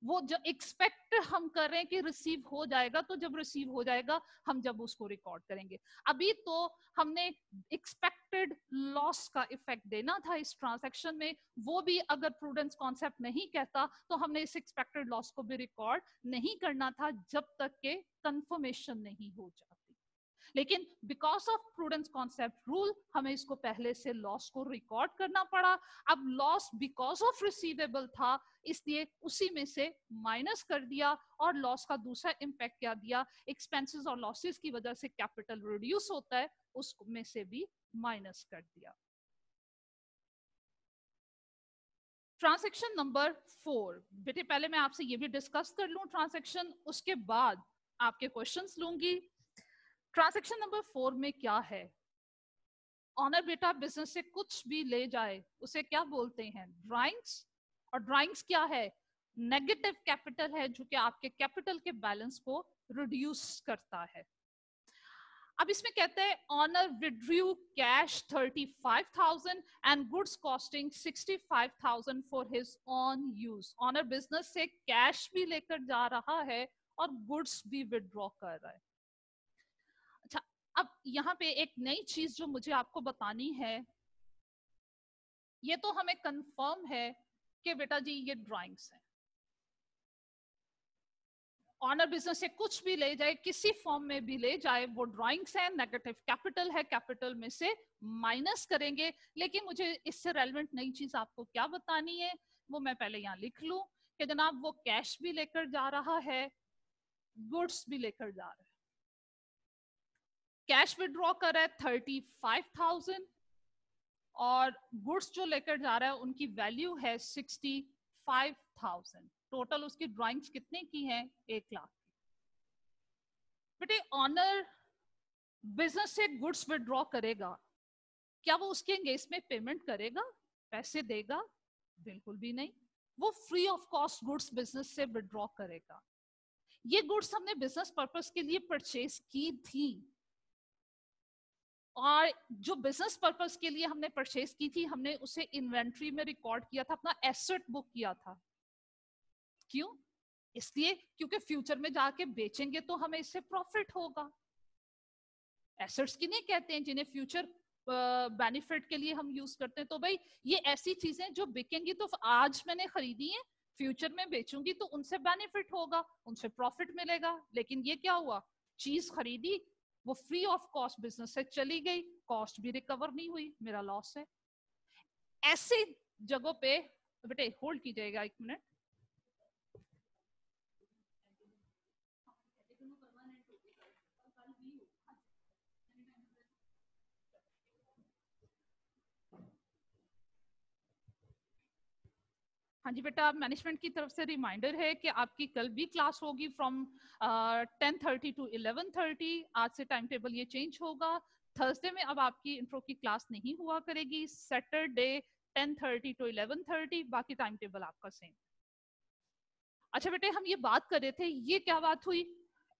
वो जो एक्सपेक्ट हम कर रहे हैं कि रिसीव हो जाएगा, तो जब रिसीव हो जाएगा हम जब उसको रिकॉर्ड करेंगे। अभी तो हमने एक्सपेक्टेड लॉस का इफेक्ट देना था इस ट्रांजैक्शन में, वो भी अगर प्रूडेंस कॉन्सेप्ट नहीं कहता तो हमने इस एक्सपेक्टेड लॉस को भी रिकॉर्ड नहीं करना था जब तक के कंफर्मेशन नहीं हो जाती। लेकिन because of prudence concept rule हमें इसको पहले से लॉस को रिकॉर्ड करना पड़ा। अब लॉस बिकॉज ऑफ रिसीवेबल था इसलिए उसी में से माइनस कर दिया, और लॉस का दूसरा इम्पैक्ट क्या दिया, एक्सपेंसेस और लॉसेस की वजह से कैपिटल रिड्यूस होता है, उसमें से भी माइनस कर दिया। ट्रांजैक्शन नंबर 4, बेटे पहले मैं आपसे ये भी डिस्कस कर लूं ट्रांजैक्शन, उसके बाद आपके क्वेश्चंस लूंगी। ट्रांजैक्शन नंबर 4 में क्या है, ऑनर बेटा बिजनेस से कुछ भी ले जाए उसे क्या बोलते हैं, ड्राइंग्स। और ड्राइंग्स क्या है, नेगेटिव कैपिटल है जो कि आपके कैपिटल के बैलेंस को रिड्यूस करता है। अब इसमें कहते हैं owner withdrew cash 35,000 and goods costing 65,000 for his own use. Owner business से कैश भी लेकर जा रहा है और गुड्स भी विड्रॉ कर रहा है। अब यहाँ पे एक नई चीज जो मुझे आपको बतानी है, ये तो हमें कंफर्म है कि बेटा जी ये ड्राइंग्स हैं। ऑनर बिजनेस से कुछ भी ले जाए, किसी फॉर्म में भी ले जाए, वो ड्राइंग्स है, नेगेटिव कैपिटल है, कैपिटल में से माइनस करेंगे। लेकिन मुझे इससे रेलेवेंट नई चीज आपको क्या बतानी है, वो मैं पहले यहाँ लिख लूं कि जनाब वो कैश भी लेकर जा रहा है, गुड्स भी लेकर जा रहा है। कैश विड्रॉ कर रहा है 35,000 और गुड्स जो लेकर जा रहा है उनकी वैल्यू है 65,000। टोटल उसकी ड्राइंग्स कितने की हैं, 1 लाख। बेटे ऑनर बिजनेस से गुड्स विड्रॉ करेगा, क्या वो उसके एंगेज में पेमेंट करेगा, पैसे देगा? बिल्कुल भी नहीं। वो free of cost goods business से विड्रॉ करेगा। ये गुड्स हमने बिजनेस पर्पस के लिए परचेज की थी, और जो बिजनेस पर्पस के लिए हमने परचेज की थी हमने उसे इन्वेंट्री में रिकॉर्ड किया था, अपना एसेट बुक किया था। क्यों? इसलिए क्योंकि फ्यूचर में जाके बेचेंगे तो हमें इससे प्रॉफिट होगा। एसेट्स किन्हें कहते हैं, जिन्हें फ्यूचर बेनिफिट के लिए हम यूज करते हैं। तो भाई ये ऐसी चीजें जो बिकेंगी, तो आज मैंने खरीदी है, फ्यूचर में बेचूंगी तो उनसे बेनिफिट होगा, उनसे प्रॉफिट मिलेगा। लेकिन ये क्या हुआ, चीज खरीदी, वो फ्री ऑफ कॉस्ट बिजनेस से चली गई, कॉस्ट भी रिकवर नहीं हुई, मेरा लॉस है। ऐसे जगहों पे बेटे होल्ड कीजिएगा 1 मिनट। हाँ जी बेटा, मैनेजमेंट की तरफ से रिमाइंडर है कि आपकी कल भी क्लास होगी फ्रॉम 10:30 to 11:30। आज से टाइम टेबल ये चेंज होगा। थर्सडे में अब आपकी इंट्रो की क्लास नहीं हुआ करेगी, सैटरडे 10:30 to 11:30, बाकी टाइम टेबल आपका सेम। अच्छा बेटे, हम ये बात कर रहे थे, ये क्या बात हुई,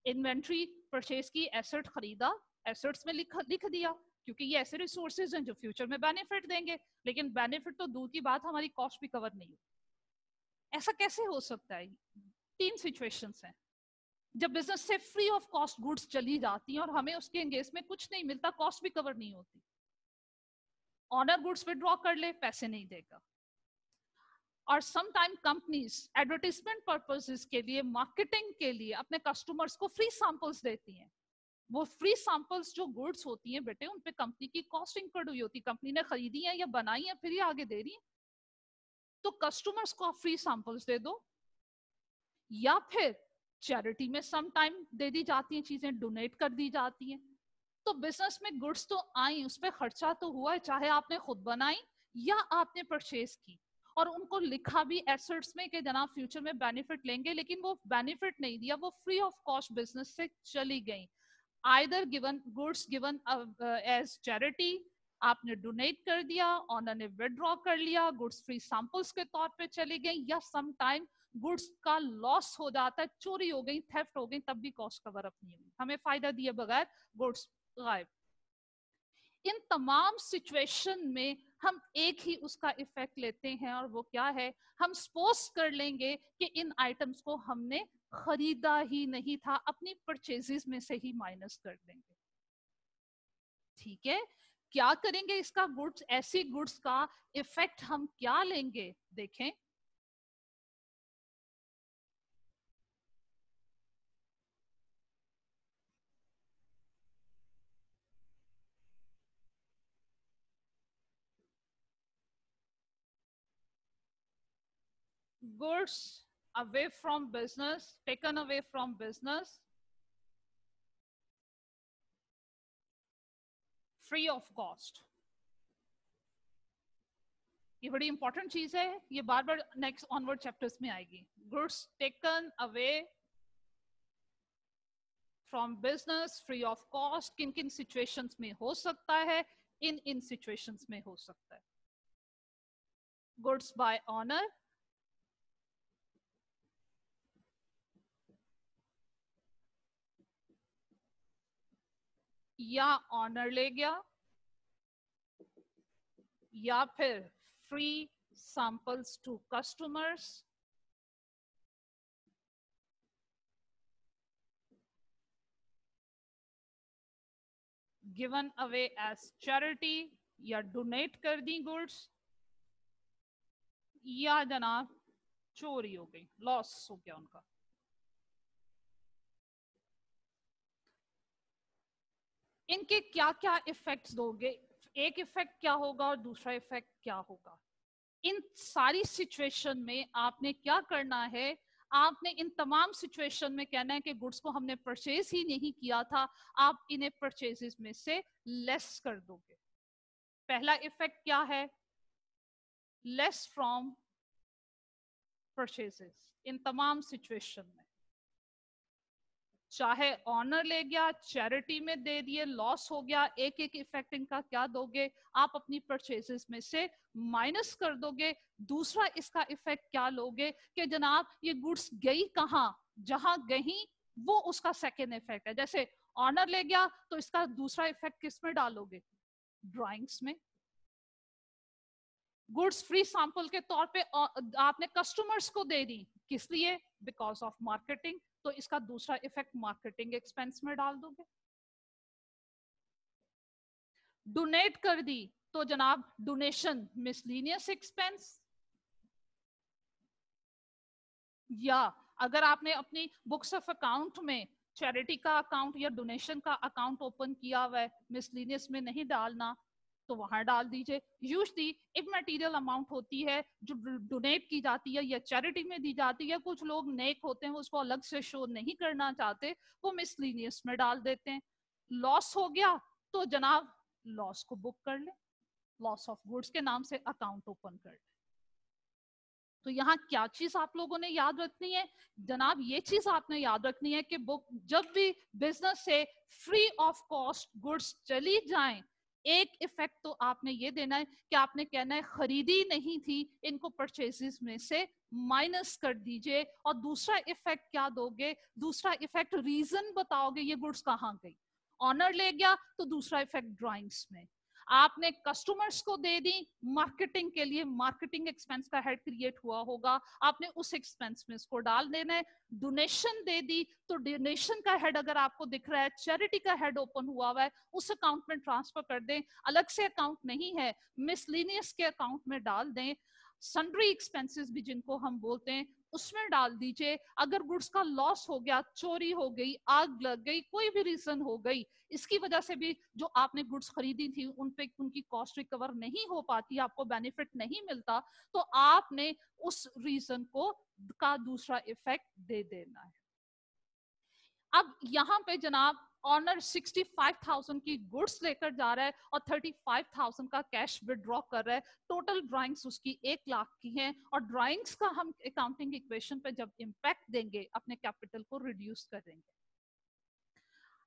इन्वेंट्री परचेज की, एसेट खरीदा, एसेट्स में लिख दिया, क्योंकि ये ऐसे रिसोर्सेज हैं जो फ्यूचर में बेनिफिट देंगे। लेकिन बेनिफिट तो दूर की बात, हमारी कॉस्ट भी कवर नहीं हुई। ऐसा कैसे हो सकता है? 3 सिचुएशंस हैं जब बिजनेस से फ्री ऑफ कॉस्ट गुड्स चली जाती हैं और हमें उसके एंगेज में कुछ नहीं मिलता, कॉस्ट भी कवर नहीं होती। ऑनर गुड्स विड्रॉ कर ले, पैसे नहीं देगा। और some time companies advertisement purposes के लिए, मार्केटिंग के लिए अपने कस्टमर्स को फ्री सैंपल्स देती हैं। वो फ्री सैंपल्स जो गुड्स होती हैं बेटे, उन पे कंपनी की कॉस्ट इंक्लूड हुई होती, कंपनी ने खरीदी है या बनाई है फिर ही आगे दे रही है। तो कस्टमर्स को आप फ्री सैंपल्स दे दो, या फिर चैरिटी में सम टाइम दे दी जाती हैं चीजें, डोनेट कर दी जाती हैं। तो बिजनेस में गुड्स तो आई, उस पर खर्चा तो हुआ है, चाहे आपने खुद बनाई या आपने परचेज की, और उनको लिखा भी एसेट्स में कि जनाब फ्यूचर में बेनिफिट लेंगे, लेकिन वो बेनिफिट नहीं दिया, वो फ्री ऑफ कॉस्ट बिजनेस से चली गई। Either given goods given as charity, आपने डोनेट कर दिया, ऑनर ने विड्रॉ कर लिया, गुड्स फ्री सैंपल्स के तौर पे चली गई, या सम टाइम गुड्स का लॉस हो जाता है, चोरी हो गई, थेफ्ट हो गई, तब भी कॉस्ट कवर अप नहीं हुई, हमें फायदा दिए बगैर गुड्स गायब। इन तमाम सिचुएशन में हम एक ही उसका इफेक्ट लेते हैं, और वो क्या है, हम सपोज कर लेंगे कि इन आइटम्स को हमने खरीदा ही नहीं था, अपनी परचेजेस में से ही माइनस कर देंगे। ठीक है, क्या करेंगे इसका, गुड्स, ऐसी गुड्स का इफेक्ट हम क्या लेंगे, देखें। Goods away from business, taken away from business, free of cost. ये बड़ी इंपॉर्टेंट चीज है, ये बार बार नेक्स्ट ऑनवर्ड चैप्टर्स में आएगी। Goods taken away from business free of cost, किन किन सिचुएशंस में हो सकता है, इन सिचुएशंस में हो सकता है। गुड्स बाय ऑनर, या ऑनर ले गया, या फिर free samples to customers, given away as charity, या डोनेट कर दी गुड्स, या जनाब चोरी हो गई, लॉस हो गया उनका। इनके क्या क्या इफेक्ट्स दोगे, एक इफेक्ट क्या होगा और दूसरा इफेक्ट क्या होगा। इन सारी सिचुएशन में आपने क्या करना है, आपने इन तमाम सिचुएशन में कहना है कि गुड्स को हमने परचेज ही नहीं किया था, आप इन्हें परचेजेस में से लेस कर दोगे। पहला इफेक्ट क्या है, लेस फ्रॉम परचेजेस। इन तमाम सिचुएशन में चाहे ऑनर ले गया, चैरिटी में दे दिए, लॉस हो गया, एक एक इफेक्ट इनका क्या दोगे, आप अपनी परचेजेस में से माइनस कर दोगे। दूसरा इसका इफेक्ट क्या लोगे कि जनाब ये गुड्स गई कहाँ, जहां गई वो उसका सेकेंड इफेक्ट है। जैसे ऑनर ले गया तो इसका दूसरा इफेक्ट किस में डालोगे, ड्राइंग्स में। गुड्स फ्री सैंपल के तौर पे आपने कस्टमर्स को दे दी, किस लिए, बिकॉज ऑफ मार्केटिंग, तो इसका दूसरा इफेक्ट मार्केटिंग एक्सपेंस में डाल दोगे। डोनेट कर दी तो जनाब डोनेशन मिसलीनियस एक्सपेंस, या अगर आपने अपनी बुक्स ऑफ अकाउंट में चैरिटी का अकाउंट या डोनेशन का अकाउंट ओपन किया हुआ है, मिसलीनियस में नहीं डालना तो वहां डाल दीजिए। यूजली एक मटेरियल अमाउंट होती है जो डोनेट की जाती है या चैरिटी में दी जाती है, कुछ लोग नेक होते हैं उसको अलग से शो नहीं करना चाहते, वो मिसलीनियस में डाल देते हैं। लॉस हो गया तो जनाब लॉस को बुक कर ले, लॉस ऑफ गुड्स के नाम से अकाउंट ओपन कर ले। तो यहाँ क्या चीज आप लोगों ने याद रखनी है, जनाब ये चीज आपने याद रखनी है कि बुक जब भी बिजनेस से फ्री ऑफ कॉस्ट गुड्स चली जाएं, एक इफेक्ट तो आपने ये देना है कि आपने कहना है खरीदी नहीं थी, इनको परचेजेस में से माइनस कर दीजिए। और दूसरा इफेक्ट क्या दोगे, दूसरा इफेक्ट रीजन बताओगे ये गुड्स कहाँ गई। ऑनर ले गया तो दूसरा इफेक्ट ड्राइंग्स में, आपने कस्टमर्स को दे दी मार्केटिंग के लिए, मार्केटिंग एक्सपेंस का हेड क्रिएट हुआ होगा, आपने उस एक्सपेंस में इसको डाल देना है। डोनेशन दे दी तो डोनेशन का हेड अगर आपको दिख रहा है, चैरिटी का हेड ओपन हुआ हुआ है, उस अकाउंट में ट्रांसफर कर दें, अलग से अकाउंट नहीं है मिसलीनियस के अकाउंट में डाल दें। सन्ड्री एक्सपेंसेस भी जिनको हम बोलते हैं उसमें डाल दीजिए। अगर गुड्स का लॉस हो गया, चोरी हो गई, आग लग गई, कोई भी रीजन हो गई, इसकी वजह से भी जो आपने गुड्स खरीदी थी उन पे उनकी कॉस्ट रिकवर नहीं हो पाती, आपको बेनिफिट नहीं मिलता, तो आपने उस रीजन को का दूसरा इफेक्ट दे देना है। अब यहाँ पे जनाब ऑनर 65,000 की गुड्स लेकर जा रहा है और 35,000 का कैश विड्रॉ कर रहा है। टोटल ड्राइंग्स उसकी 1 लाख की हैं और ड्राइंग्स का हम अकाउंटिंग इक्वेशन पे जब इंपैक्ट देंगे अपने कैपिटल को रिड्यूस कर देंगे।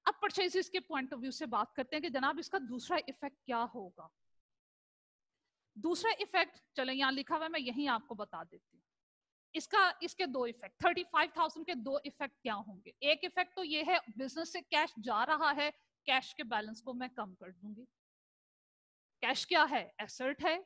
अब परचेजेस के पॉइंट ऑफ व्यू से बात करते हैं कि जनाब इसका दूसरा इफेक्ट क्या होगा। दूसरा इफेक्ट चले यहाँ लिखा हुआ है, मैं यही आपको बता देती हूँ। इसके दो इफेक्ट, 35,000 के दो इफेक्ट क्या होंगे। एक इफेक्ट तो ये है बिजनेस से कैश जा रहा है, कैश के बैलेंस को मैं कम कर दूंगी। कैश क्या है, एसेट है।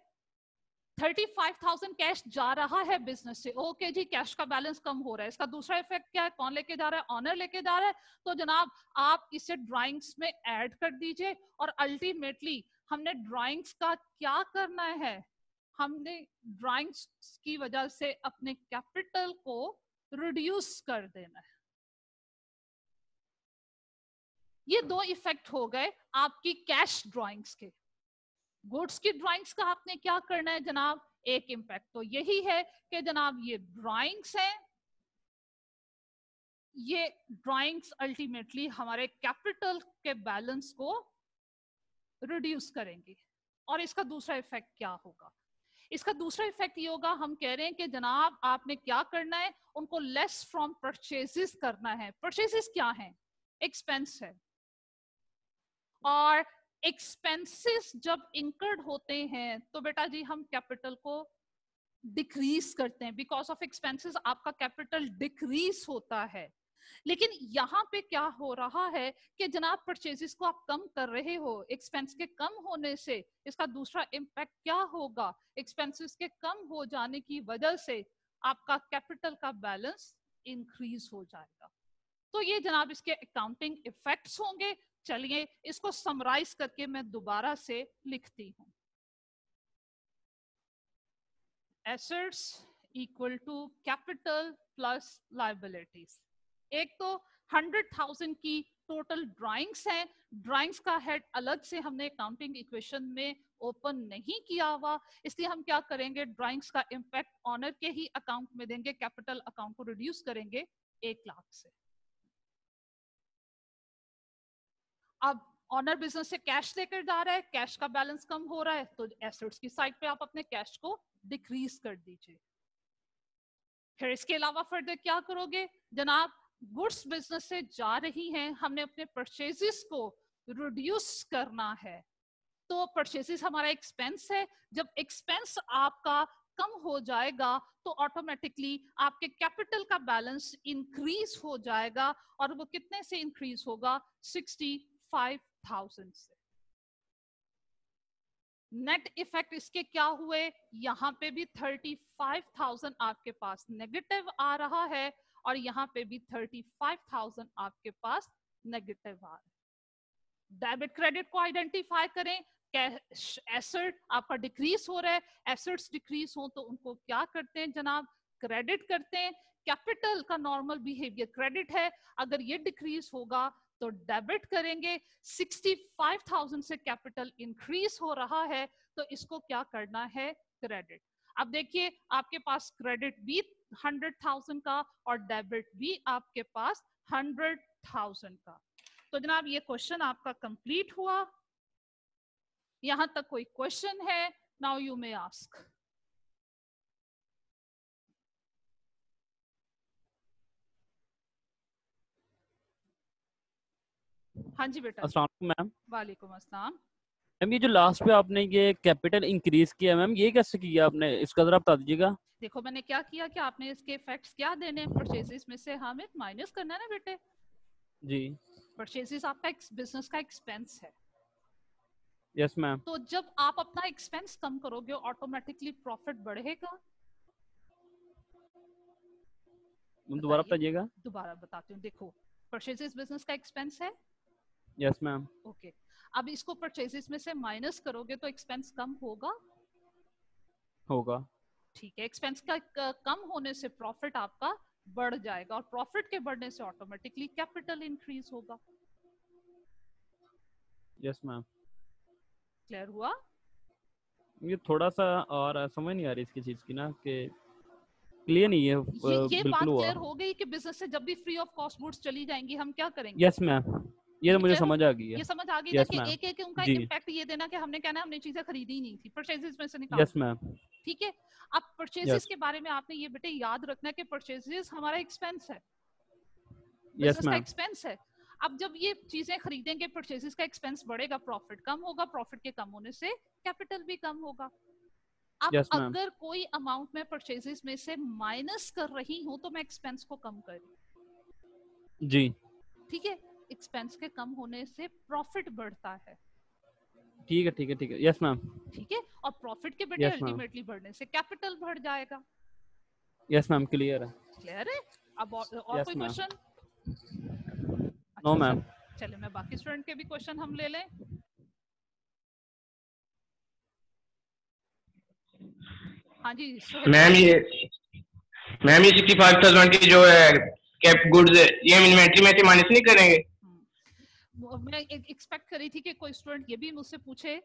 35,000 कैश जा रहा है बिजनेस से, ओके जी, कैश का बैलेंस कम हो रहा है। इसका दूसरा इफेक्ट क्या है, कौन लेके जा रहा है, ऑनर लेके जा रहा है। तो जनाब आप इसे ड्राइंग्स में ऐड कर दीजिए और अल्टीमेटली हमने ड्राइंग्स का क्या करना है, हमने ड्राइंग्स की वजह से अपने कैपिटल को रिड्यूस कर देना है। ये दो इफेक्ट हो गए आपकी कैश ड्राइंग्स के। गुड्स की ड्राइंग्स का आपने क्या करना है जनाब, एक इंपैक्ट तो यही है कि जनाब ये ड्राइंग्स है, ये ड्राइंग्स अल्टीमेटली हमारे कैपिटल के बैलेंस को रिड्यूस करेंगे। और इसका दूसरा इफेक्ट क्या होगा, इसका दूसरा इफेक्ट ये होगा, हम कह रहे हैं कि जनाब आपने क्या करना है, उनको लेस फ्रॉम परचेजेस करना है। परचेजेस क्या है, एक्सपेंस है। और एक्सपेंसेस जब इंकर्ड होते हैं तो बेटा जी हम कैपिटल को डिक्रीज करते हैं। बिकॉज ऑफ एक्सपेंसेस आपका कैपिटल डिक्रीज होता है। लेकिन यहाँ पे क्या हो रहा है कि जनाब परचेजेस को आप कम कर रहे हो, एक्सपेंस के कम होने से इसका दूसरा इम्पैक्ट क्या होगा, एक्सपेंसेस के कम हो जाने की वजह से आपका कैपिटल का बैलेंस इंक्रीज हो जाएगा। तो ये जनाब इसके अकाउंटिंग इफेक्ट्स होंगे। चलिए इसको समराइज करके मैं दोबारा से लिखती हूं। Assets equal to capital plus liabilities. एक तो 100,000 की टोटल ड्राइंग्स हैं, ड्राइंग्स का हेड अलग से हमने अकाउंटिंग इक्वेशन में ओपन नहीं किया हुआ, इसलिए हम क्या करेंगे, ड्राइंग्स का इम्पैक्ट ऑनर के ही अकाउंट में देंगे, कैपिटल अकाउंट को रिड्यूस करेंगे 1 लाख से। अब ऑनर बिजनेस से कैश लेकर जा रहा है, कैश का बैलेंस कम हो रहा है, तो एसेट्स की साइड पे आप अपने कैश को डिक्रीज कर दीजिए। फिर इसके अलावा फर्दर क्या करोगे जनाब, गुड्स बिजनेस से जा रही हैं, हमने अपने परचेजेस को रिड्यूस करना है। तो परचेजेस हमारा एक्सपेंस है, जब एक्सपेंस आपका कम हो जाएगा तो ऑटोमेटिकली आपके कैपिटल का बैलेंस इंक्रीज हो जाएगा। और वो कितने से इंक्रीज होगा, 65,000 से। नेट इफेक्ट इसके क्या हुए, यहाँ पे भी 35,000 आपके पास नेगेटिव आ रहा है और यहाँ पे भी 35,000 आपके पास नेगेटिव आ रहा है। डेबिट क्रेडिट को आइडेंटिफाई करें, एसेट आपका डिक्रीज हो रहा है, एसेट्स डिक्रीज हो तो उनको क्या करते हैं जनाब, क्रेडिट करते हैं। कैपिटल का नॉर्मल बिहेवियर क्रेडिट है, अगर ये डिक्रीज होगा तो डेबिट करेंगे। 65,000 से कैपिटल इंक्रीज हो रहा है तो इसको क्या करना है, क्रेडिट। अब देखिए आपके पास क्रेडिट भी 100,000 का और डेबिट भी आपके पास 100,000 का। तो जनाब ये क्वेश्चन आपका कंप्लीट हुआ। यहां तक कोई क्वेश्चन है, नाउ यू मे आस्क। हाँ जी बेटा। अस्सलाम वालेकुम मैम। वालेकुम अस्सलाम। मैम ये जो लास्ट पे आपने ये कैपिटल इंक्रीज किया मैम, ये कैसे किया आपने, इसका जरा बता दीजिएगा। देखो मैंने क्या किया कि आपने इसके इफेक्ट्स क्या देने हैं, परचेजेस में से हमें माइनस करना है ना बेटे। जी परचेजेस आपका बिजनेस का एक्सपेंस है, यस मैम। तो जब आप अपना एक्सपेंस कम करोगे ऑटोमेटिकली प्रॉफिट बढ़ेगा। दोबारा बताइए, बताइएगा। दोबारा बताती हूँ। देखो परचेजेस बिजनेस का एक्सपेंस है, यस मैम। ओके। अब इसको परचेजेस में से माइनस करोगे तो एक्सपेंस कम होगा, होगा। ठीक है। एक्सपेंस का कम होने से प्रॉफिट आपका बढ़ जाएगा और प्रॉफिट के बढ़ने से ऑटोमेटिकली कैपिटल इंक्रीज होगा। Yes ma'am. क्लियर हुआ। ये थोड़ा सा और समझ नहीं आ रही इसकी चीज़ की ना, कि क्लियर नहीं है ये बात बिल्कुल हुआ। क्लियर हो गई कि बिजनेस से जब भी फ्री ऑफ कॉस्ट गुड्स चली जाएंगी हम क्या करेंगे? यस मैम, ये तो मुझे क्लियर हो? समझ आ गई है। ये समझ आ गई ना यस कि मैम। एक एक उनका जी। इम्पैक्ट ये देना कि हमने कहना हमने चीजें खरीदी ही नहीं थी, परचेजेस में से निकाल यस दी। मैम। ठीक है, अब परचेजेस यस। के बारे में आपने ये बेटे याद रखना है कि परचेजेस हमारा एक्सपेंस है, यस बिजनेस का मैम। एक्सपेंस है। अब जब ये चीजें खरीदेंगे परचेजेस का एक्सपेंस बढ़ेगा, प्रॉफिट कम होगा, प्रॉफिट के कम होने से कैपिटल भी कम होगा। अब यस मैम। अगर कोई अमाउंट में परचेजेस में से माइनस कर रही हूं तो मैं एक्सपेंस को कम कर रही हूं। जी। ठीक है, एक्सपेंस के कम होने से प्रॉफिट बढ़ता है। ठीक है ठीक है ठीक है। Yes ma'am. ठीक है, और प्रॉफिट के बेटे यस मैम। अल्टीमेटली बढ़ने से कैपिटल बढ़ जाएगा। यस मैम, क्लियर है। क्लियर है? अब और यस कोई मैम। क्वेश्चन? नो अच्छा मैम। सर, चले मैं बाकी स्टूडेंट के भी क्वेश्चन हम ले लें। हाँ जी सुहेल मैम भाई। ये 65,000 की जो है कैप गुड्स है, ये हम इन्वेंट्री में से माइनस नहीं करेंगे? मैं एक्सपेक्ट करी थी कि कोई स्टूडेंट ये भी मुझसे पूछे।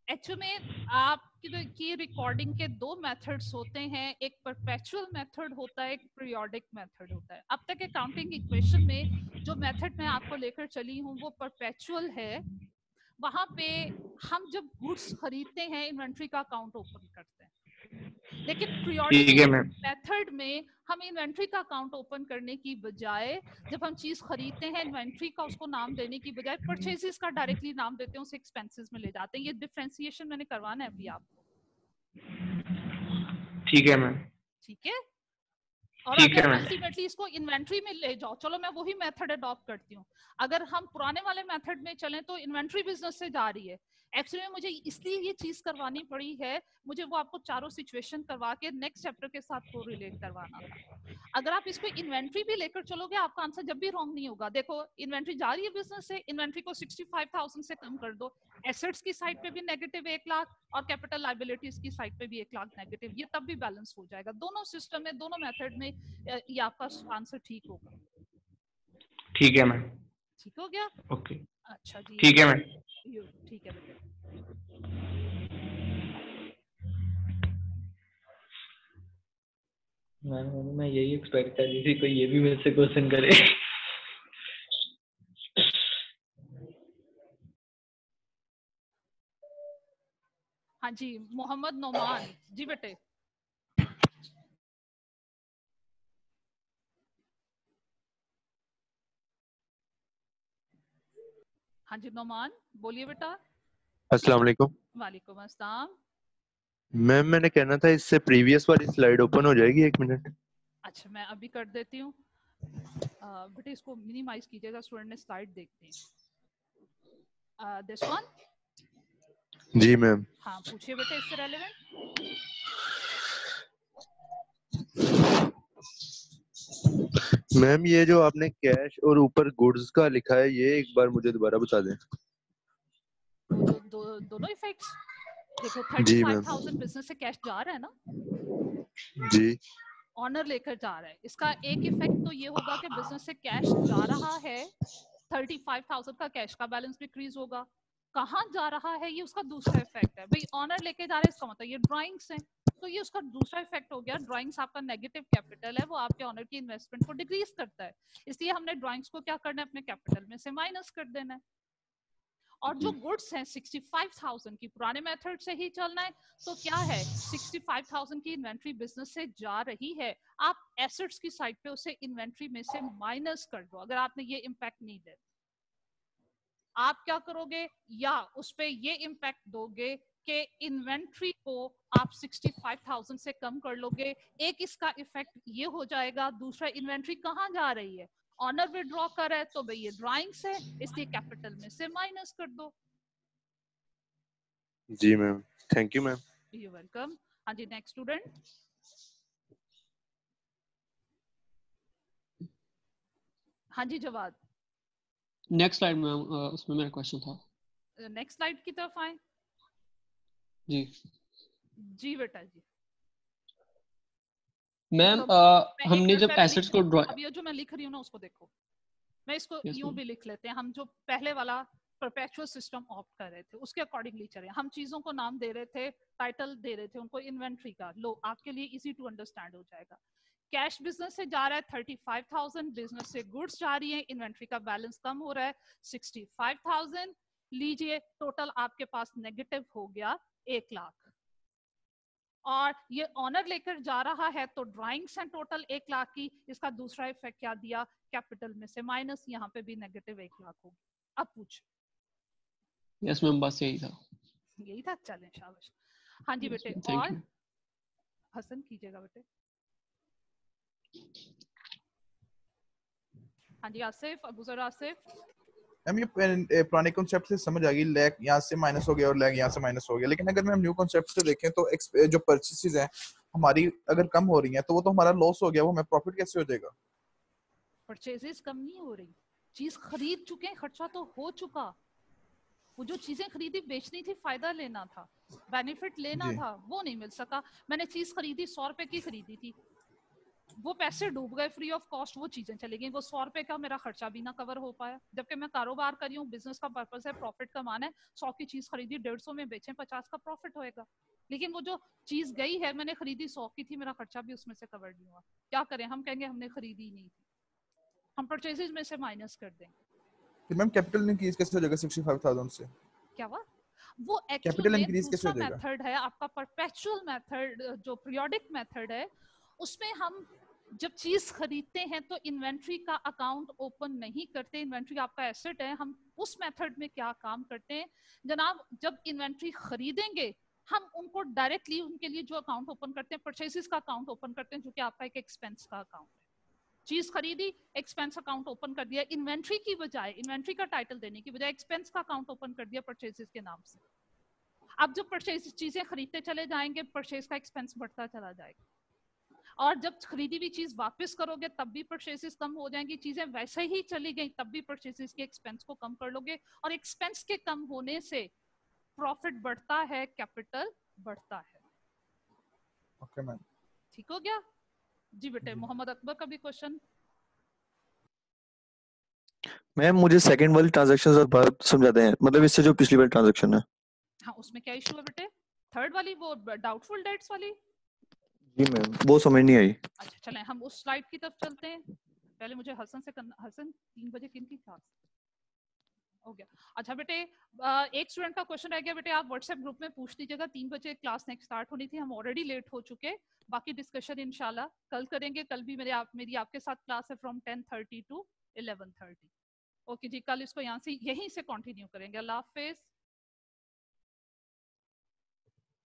एक्चुअली में आपकी रिकॉर्डिंग के दो मेथड्स होते हैं, एक परपेचुअल मेथड होता है, एक पीरियोडिक मेथड होता है। अब तक अकाउंटिंग इक्वेशन में जो मेथड मैं आपको लेकर चली हूँ वो परपेचुअल है। वहां पे हम जब गुड्स खरीदते हैं इन्वेंट्री का अकाउंट ओपन करते हैं, लेकिन पीरियोडिक ठीक है मैम। मेथड में हम इन्वेंट्री का अकाउंट ओपन करने की बजाय जब हम चीज खरीदते हैं इन्वेंट्री का उसको नाम देने की बजाय परचेजेस का डायरेक्टली नाम देते हैं, उसे एक्सपेंसेस में ले जाते हैं। ये डिफरेंशिएशन मैंने करवाना है अभी आपको। ठीक है मैम। ठीक है, और ठीक अगर है मैम। अल्टीमेटली इसको इन्वेंट्री में ले जाओ, चलो मैं वही मेथड अडॉप्ट करती हूँ। अगर हम पुराने वाले मेथड में चलें तो इन्वेंट्री बिजनेस से जा रही है। एक्चुअली मुझे इसलिए ये चीज करवानी पड़ी है, मुझे वो आपको चारों सिचुएशन करवा के नेक्स्ट चैप्टर के साथ को रिलेट करवाना था। अगर आप इसको इन्वेंट्री भी लेकर चलोगे आपका आंसर जब भी रॉन्ग नहीं होगा। देखो इन्वेंट्री जा रही है बिजनेस से, इन्वेंट्री को 65,000 से कम कर दो, एसेट्स की साइड पे भी नेगेटिव 1 लाख और कैपिटल लाइबिलिटीज की साइड पे भी 1 लाख नेगेटिव, ये तब भी बैलेंस हो जाएगा। दोनों सिस्टम में, दोनों मेथड में ये आपका आंसर ठीक होगा। ठीक है मैम। ठीक हो गया? ओके। अच्छा जी, ठीक है मैम। ठीक है बेटे। मैं यही एक्सपेक्ट कर रही थी कोई ये भी मेरे से क्वेश्चन करे। हाँ जी मोहम्मद नोमान जी बेटे। हाँ जी नोमान बोलिए बेटा। अस्सलाम वालेकुम। वालेकुम अस्सलाम। मैम मैंने कहना था इससे प्रीवियस वाली स्लाइड ओपन हो जाएगी 1 मिनट? अच्छा मैं अभी कर देती हूँ। बेटे इसको मिनिमाइज कीजिएगा, स्टूडेंट ने स्लाइड देखनी है। This one? जी मैम। हाँ पूछिए बेटे इससे रेलेवेंट। मैम ये जो आपने कैश और ऊपर गुड्स का लिखा है ये एक बार मुझे दोबारा बता दें। दोनों इफेक्ट्स देखो। जी मैम। 35,000 बिजनेस से कैश जा रहा है ना, जी। ऑनर लेकर जा रहा है। इसका एक इफेक्ट तो ये होगा कि बिजनेस से कैश जा रहा है, 35,000 का कैश का बैलेंस डिक्रीज होगा। कहाँ जा रहा है ये उसका दूसरा इफेक्ट है। भाई ऑनर लेके जा रहे हैं इसका मतलब ये ड्राइंग्स है, तो ये उसका दूसरा इफेक्ट हो गया। ड्राइंग्स आपका नेगेटिव कैपिटल है, वो आपके ऑनर की इन्वेस्टमेंट को डिक्रीज करता है, इसलिए हमने ड्राइंग्स को क्या करना है अपने कैपिटल में से माइनस कर देना है। और जो गुड्स हैं 65,000 की, पुराने मेथड से ही चलना है तो क्या है 65,000 की इन्वेंट्री बिजनेस से जा रही है, आप एसेट्स की साइड पे उसे इन्वेंट्री में से माइनस कर दो। अगर आपने ये इम्पैक्ट नहीं दे, आप क्या करोगे, या उस पे ये इम्पैक्ट दोगे कि इन्वेंट्री को आप 65,000 से कम कर लोगे। एक इसका इफेक्ट ये हो जाएगा, दूसरा इन्वेंट्री कहाँ जा रही है, ऑनर विड्रॉ कर रहा है, तो भाई ये ड्राइंग्स है इसलिए कैपिटल में से माइनस कर दो। जी ma'am, thank you ma'am. You welcome. हाँ जी नेक्स्ट स्टूडेंट। हाँ जी जवाद। नेक्स्ट स्लाइड मैम, उसमें मेरा क्वेश्चन था। नेक्स्ट स्लाइड की तरफ आए जी। जी बेटा जी। मैम मैं हमने जब एसेट्स को ड्रॉ, अब ये जो मैं लिख रही हूँ ना उसको देखो, मैं इसको yes, यूं भी लिख लेते हैं हम, जो पहले वाला परपेचुअल सिस्टम ऑप्ट कर रहे थे, उसके अकॉर्डिंगली चले। हम चीजों को नाम दे रहे थे, टाइटल दे रहे थे उनको इन्वेंट्री का। लो आपके लिए इजी टू अंडरस्टैंड हो जाएगा। कैश बिजनेस से जा रहा है 35,000, बिजनेस से गुड्स जा रही है, इन्वेंट्री का बैलेंस कम हो रहा है 65,000। लीजिए टोटल आपके पास नेगेटिव हो गया 1 लाख, और ये ऑनर लेकर जा रहा है तो ड्राइंग्स हैं टोटल 1 लाख की। इसका दूसरा इफेक्ट क्या दिया, कैपिटल में से माइनस, यहाँ पे भी नेगेटिव 1 लाख होगी। अब पूछ। यस मैम, बस यही था। यही था, चलें शाबाश। हाँ जी बेटे, Thank और you. हसन कीजिएगा बेटे। हाँ जी आसिफ, अबूजर आसिफ। मैम ये पुराने कॉन्सेप्ट से समझ आ गई, लैग यहाँ से माइनस हो गया और लैग यहाँ से माइनस हो गया, लेकिन अगर मैम न्यू कॉन्सेप्ट से देखें तो जो परचेसेस हैं हमारी अगर कम हो रही हैं तो वो तो हमारा लॉस हो गया, वो हमें प्रॉफिट कैसे हो जाएगा? परचेजेस कम नहीं हो रही, चीज खरीद चुके हैं, खर्चा तो हो चुका। वो जो चीजें खरीदी बेचनी थी, फायदा लेना था, बेनिफिट लेना था, वो नहीं मिल सका। मैंने चीज खरीदी 100 रुपए की खरीदी थी, वो पैसे डूब गए फ्री ऑफ कॉस्ट, वो चीजें चली गई, वो 100 रुपए का मेरा खर्चा भी ना कवर हो पाया। जबकि मैं कारोबार कर रही हूँ, बिजनेस का पर्पस है प्रॉफिट कमाना है। 100 की चीज खरीदी 150 में बेचें, 50 का प्रॉफिट होएगा। लेकिन वो जो चीज गई है, मैंने खरीदी 100 की थी, मेरा खर्चा भी उसमें से कवर नहीं हुआ। क्या करें, हम कहेंगे हमने खरीदी नहीं थी, हम परचेजेस में से माइनस कर देंगे। फिर मैम कैपिटल इंक्रीज कैसे हो जाएगा 65,000 से? क्या हुआ? वो कैपिटल एक्चुअल इंक्रीज कैसे दूसरा हो जाएगा? मेथड है आपका, परपेचुअल मेथड, जो पीरियोडिक मेथड है, उसमें हम जब चीज खरीदते हैं तो इन्वेंट्री का अकाउंट ओपन नहीं करते। इन्वेंट्री आपका एसेट है। हम उस मेथड में क्या काम करते हैं जनाब, जब इन्वेंट्री खरीदेंगे हम उनको डायरेक्टली उनके लिए जो अकाउंट ओपन करते हैं, परचेसेस का अकाउंट ओपन करते हैं, जो कि आपका एक एक्सपेंस का अकाउंट है। चीज खरीदी, एक्सपेंस अकाउंट ओपन कर दिया, इन्वेंट्री की बजाय, इन्वेंट्री का टाइटल देने की बजाय एक्सपेंस का अकाउंट ओपन कर दिया परचेसेस के नाम से। अब जब परचेस चीजें खरीदते चले जाएंगे, परचेस का एक्सपेंस बढ़ता चला जाएगा, और जब खरीदी हुई चीज वापस करोगे तब भी परचेसेस कम हो जाएंगी। चीजें वैसे ही चली गई तब भी परचेसेस के एक्सपेंस को कम कर लोगे, और एक्सपेंस के कम होने से प्रॉफिट बढ़ता है, कैपिटल बढ़ता है। ओके मैम, ठीक हो गया जी बेटे। मोहम्मद अकबर का भी क्वेश्चन। मैम मुझे सेकंड वाली ट्रांजैक्शंस और बात समझाते हैं, मतलब इससे जो पिछली वाली ट्रांजैक्शन है। हाँ, उसमें क्या इशू है बेटे? थर्ड वाली, वो डाउटफुल डेट्स वाली। जी मैम, वो समझ नहीं आई। अच्छा चलें हम उस स्लाइड की तरफ चलते हैं। पहले मुझे हसन से करना। हसन 3 बजे किन की क्लास हो गया? अच्छा बेटे, एक स्टूडेंट का क्वेश्चन रह गया बेटे, आप व्हाट्सएप ग्रुप में पूछ लीजिएगा। 3 बजे क्लास नेक्स्ट स्टार्ट होनी थी, हम ऑलरेडी लेट हो चुके। बाकी डिस्कशन इंशाल्लाह कल करेंगे। कल भी मेरी आपके साथ क्लास है फ्रॉम 10:30 to 11:30। ओके जी, कल इसको यहाँ से यहीं से कंटिन्यू करेंगे। अल्लाह हाफिज।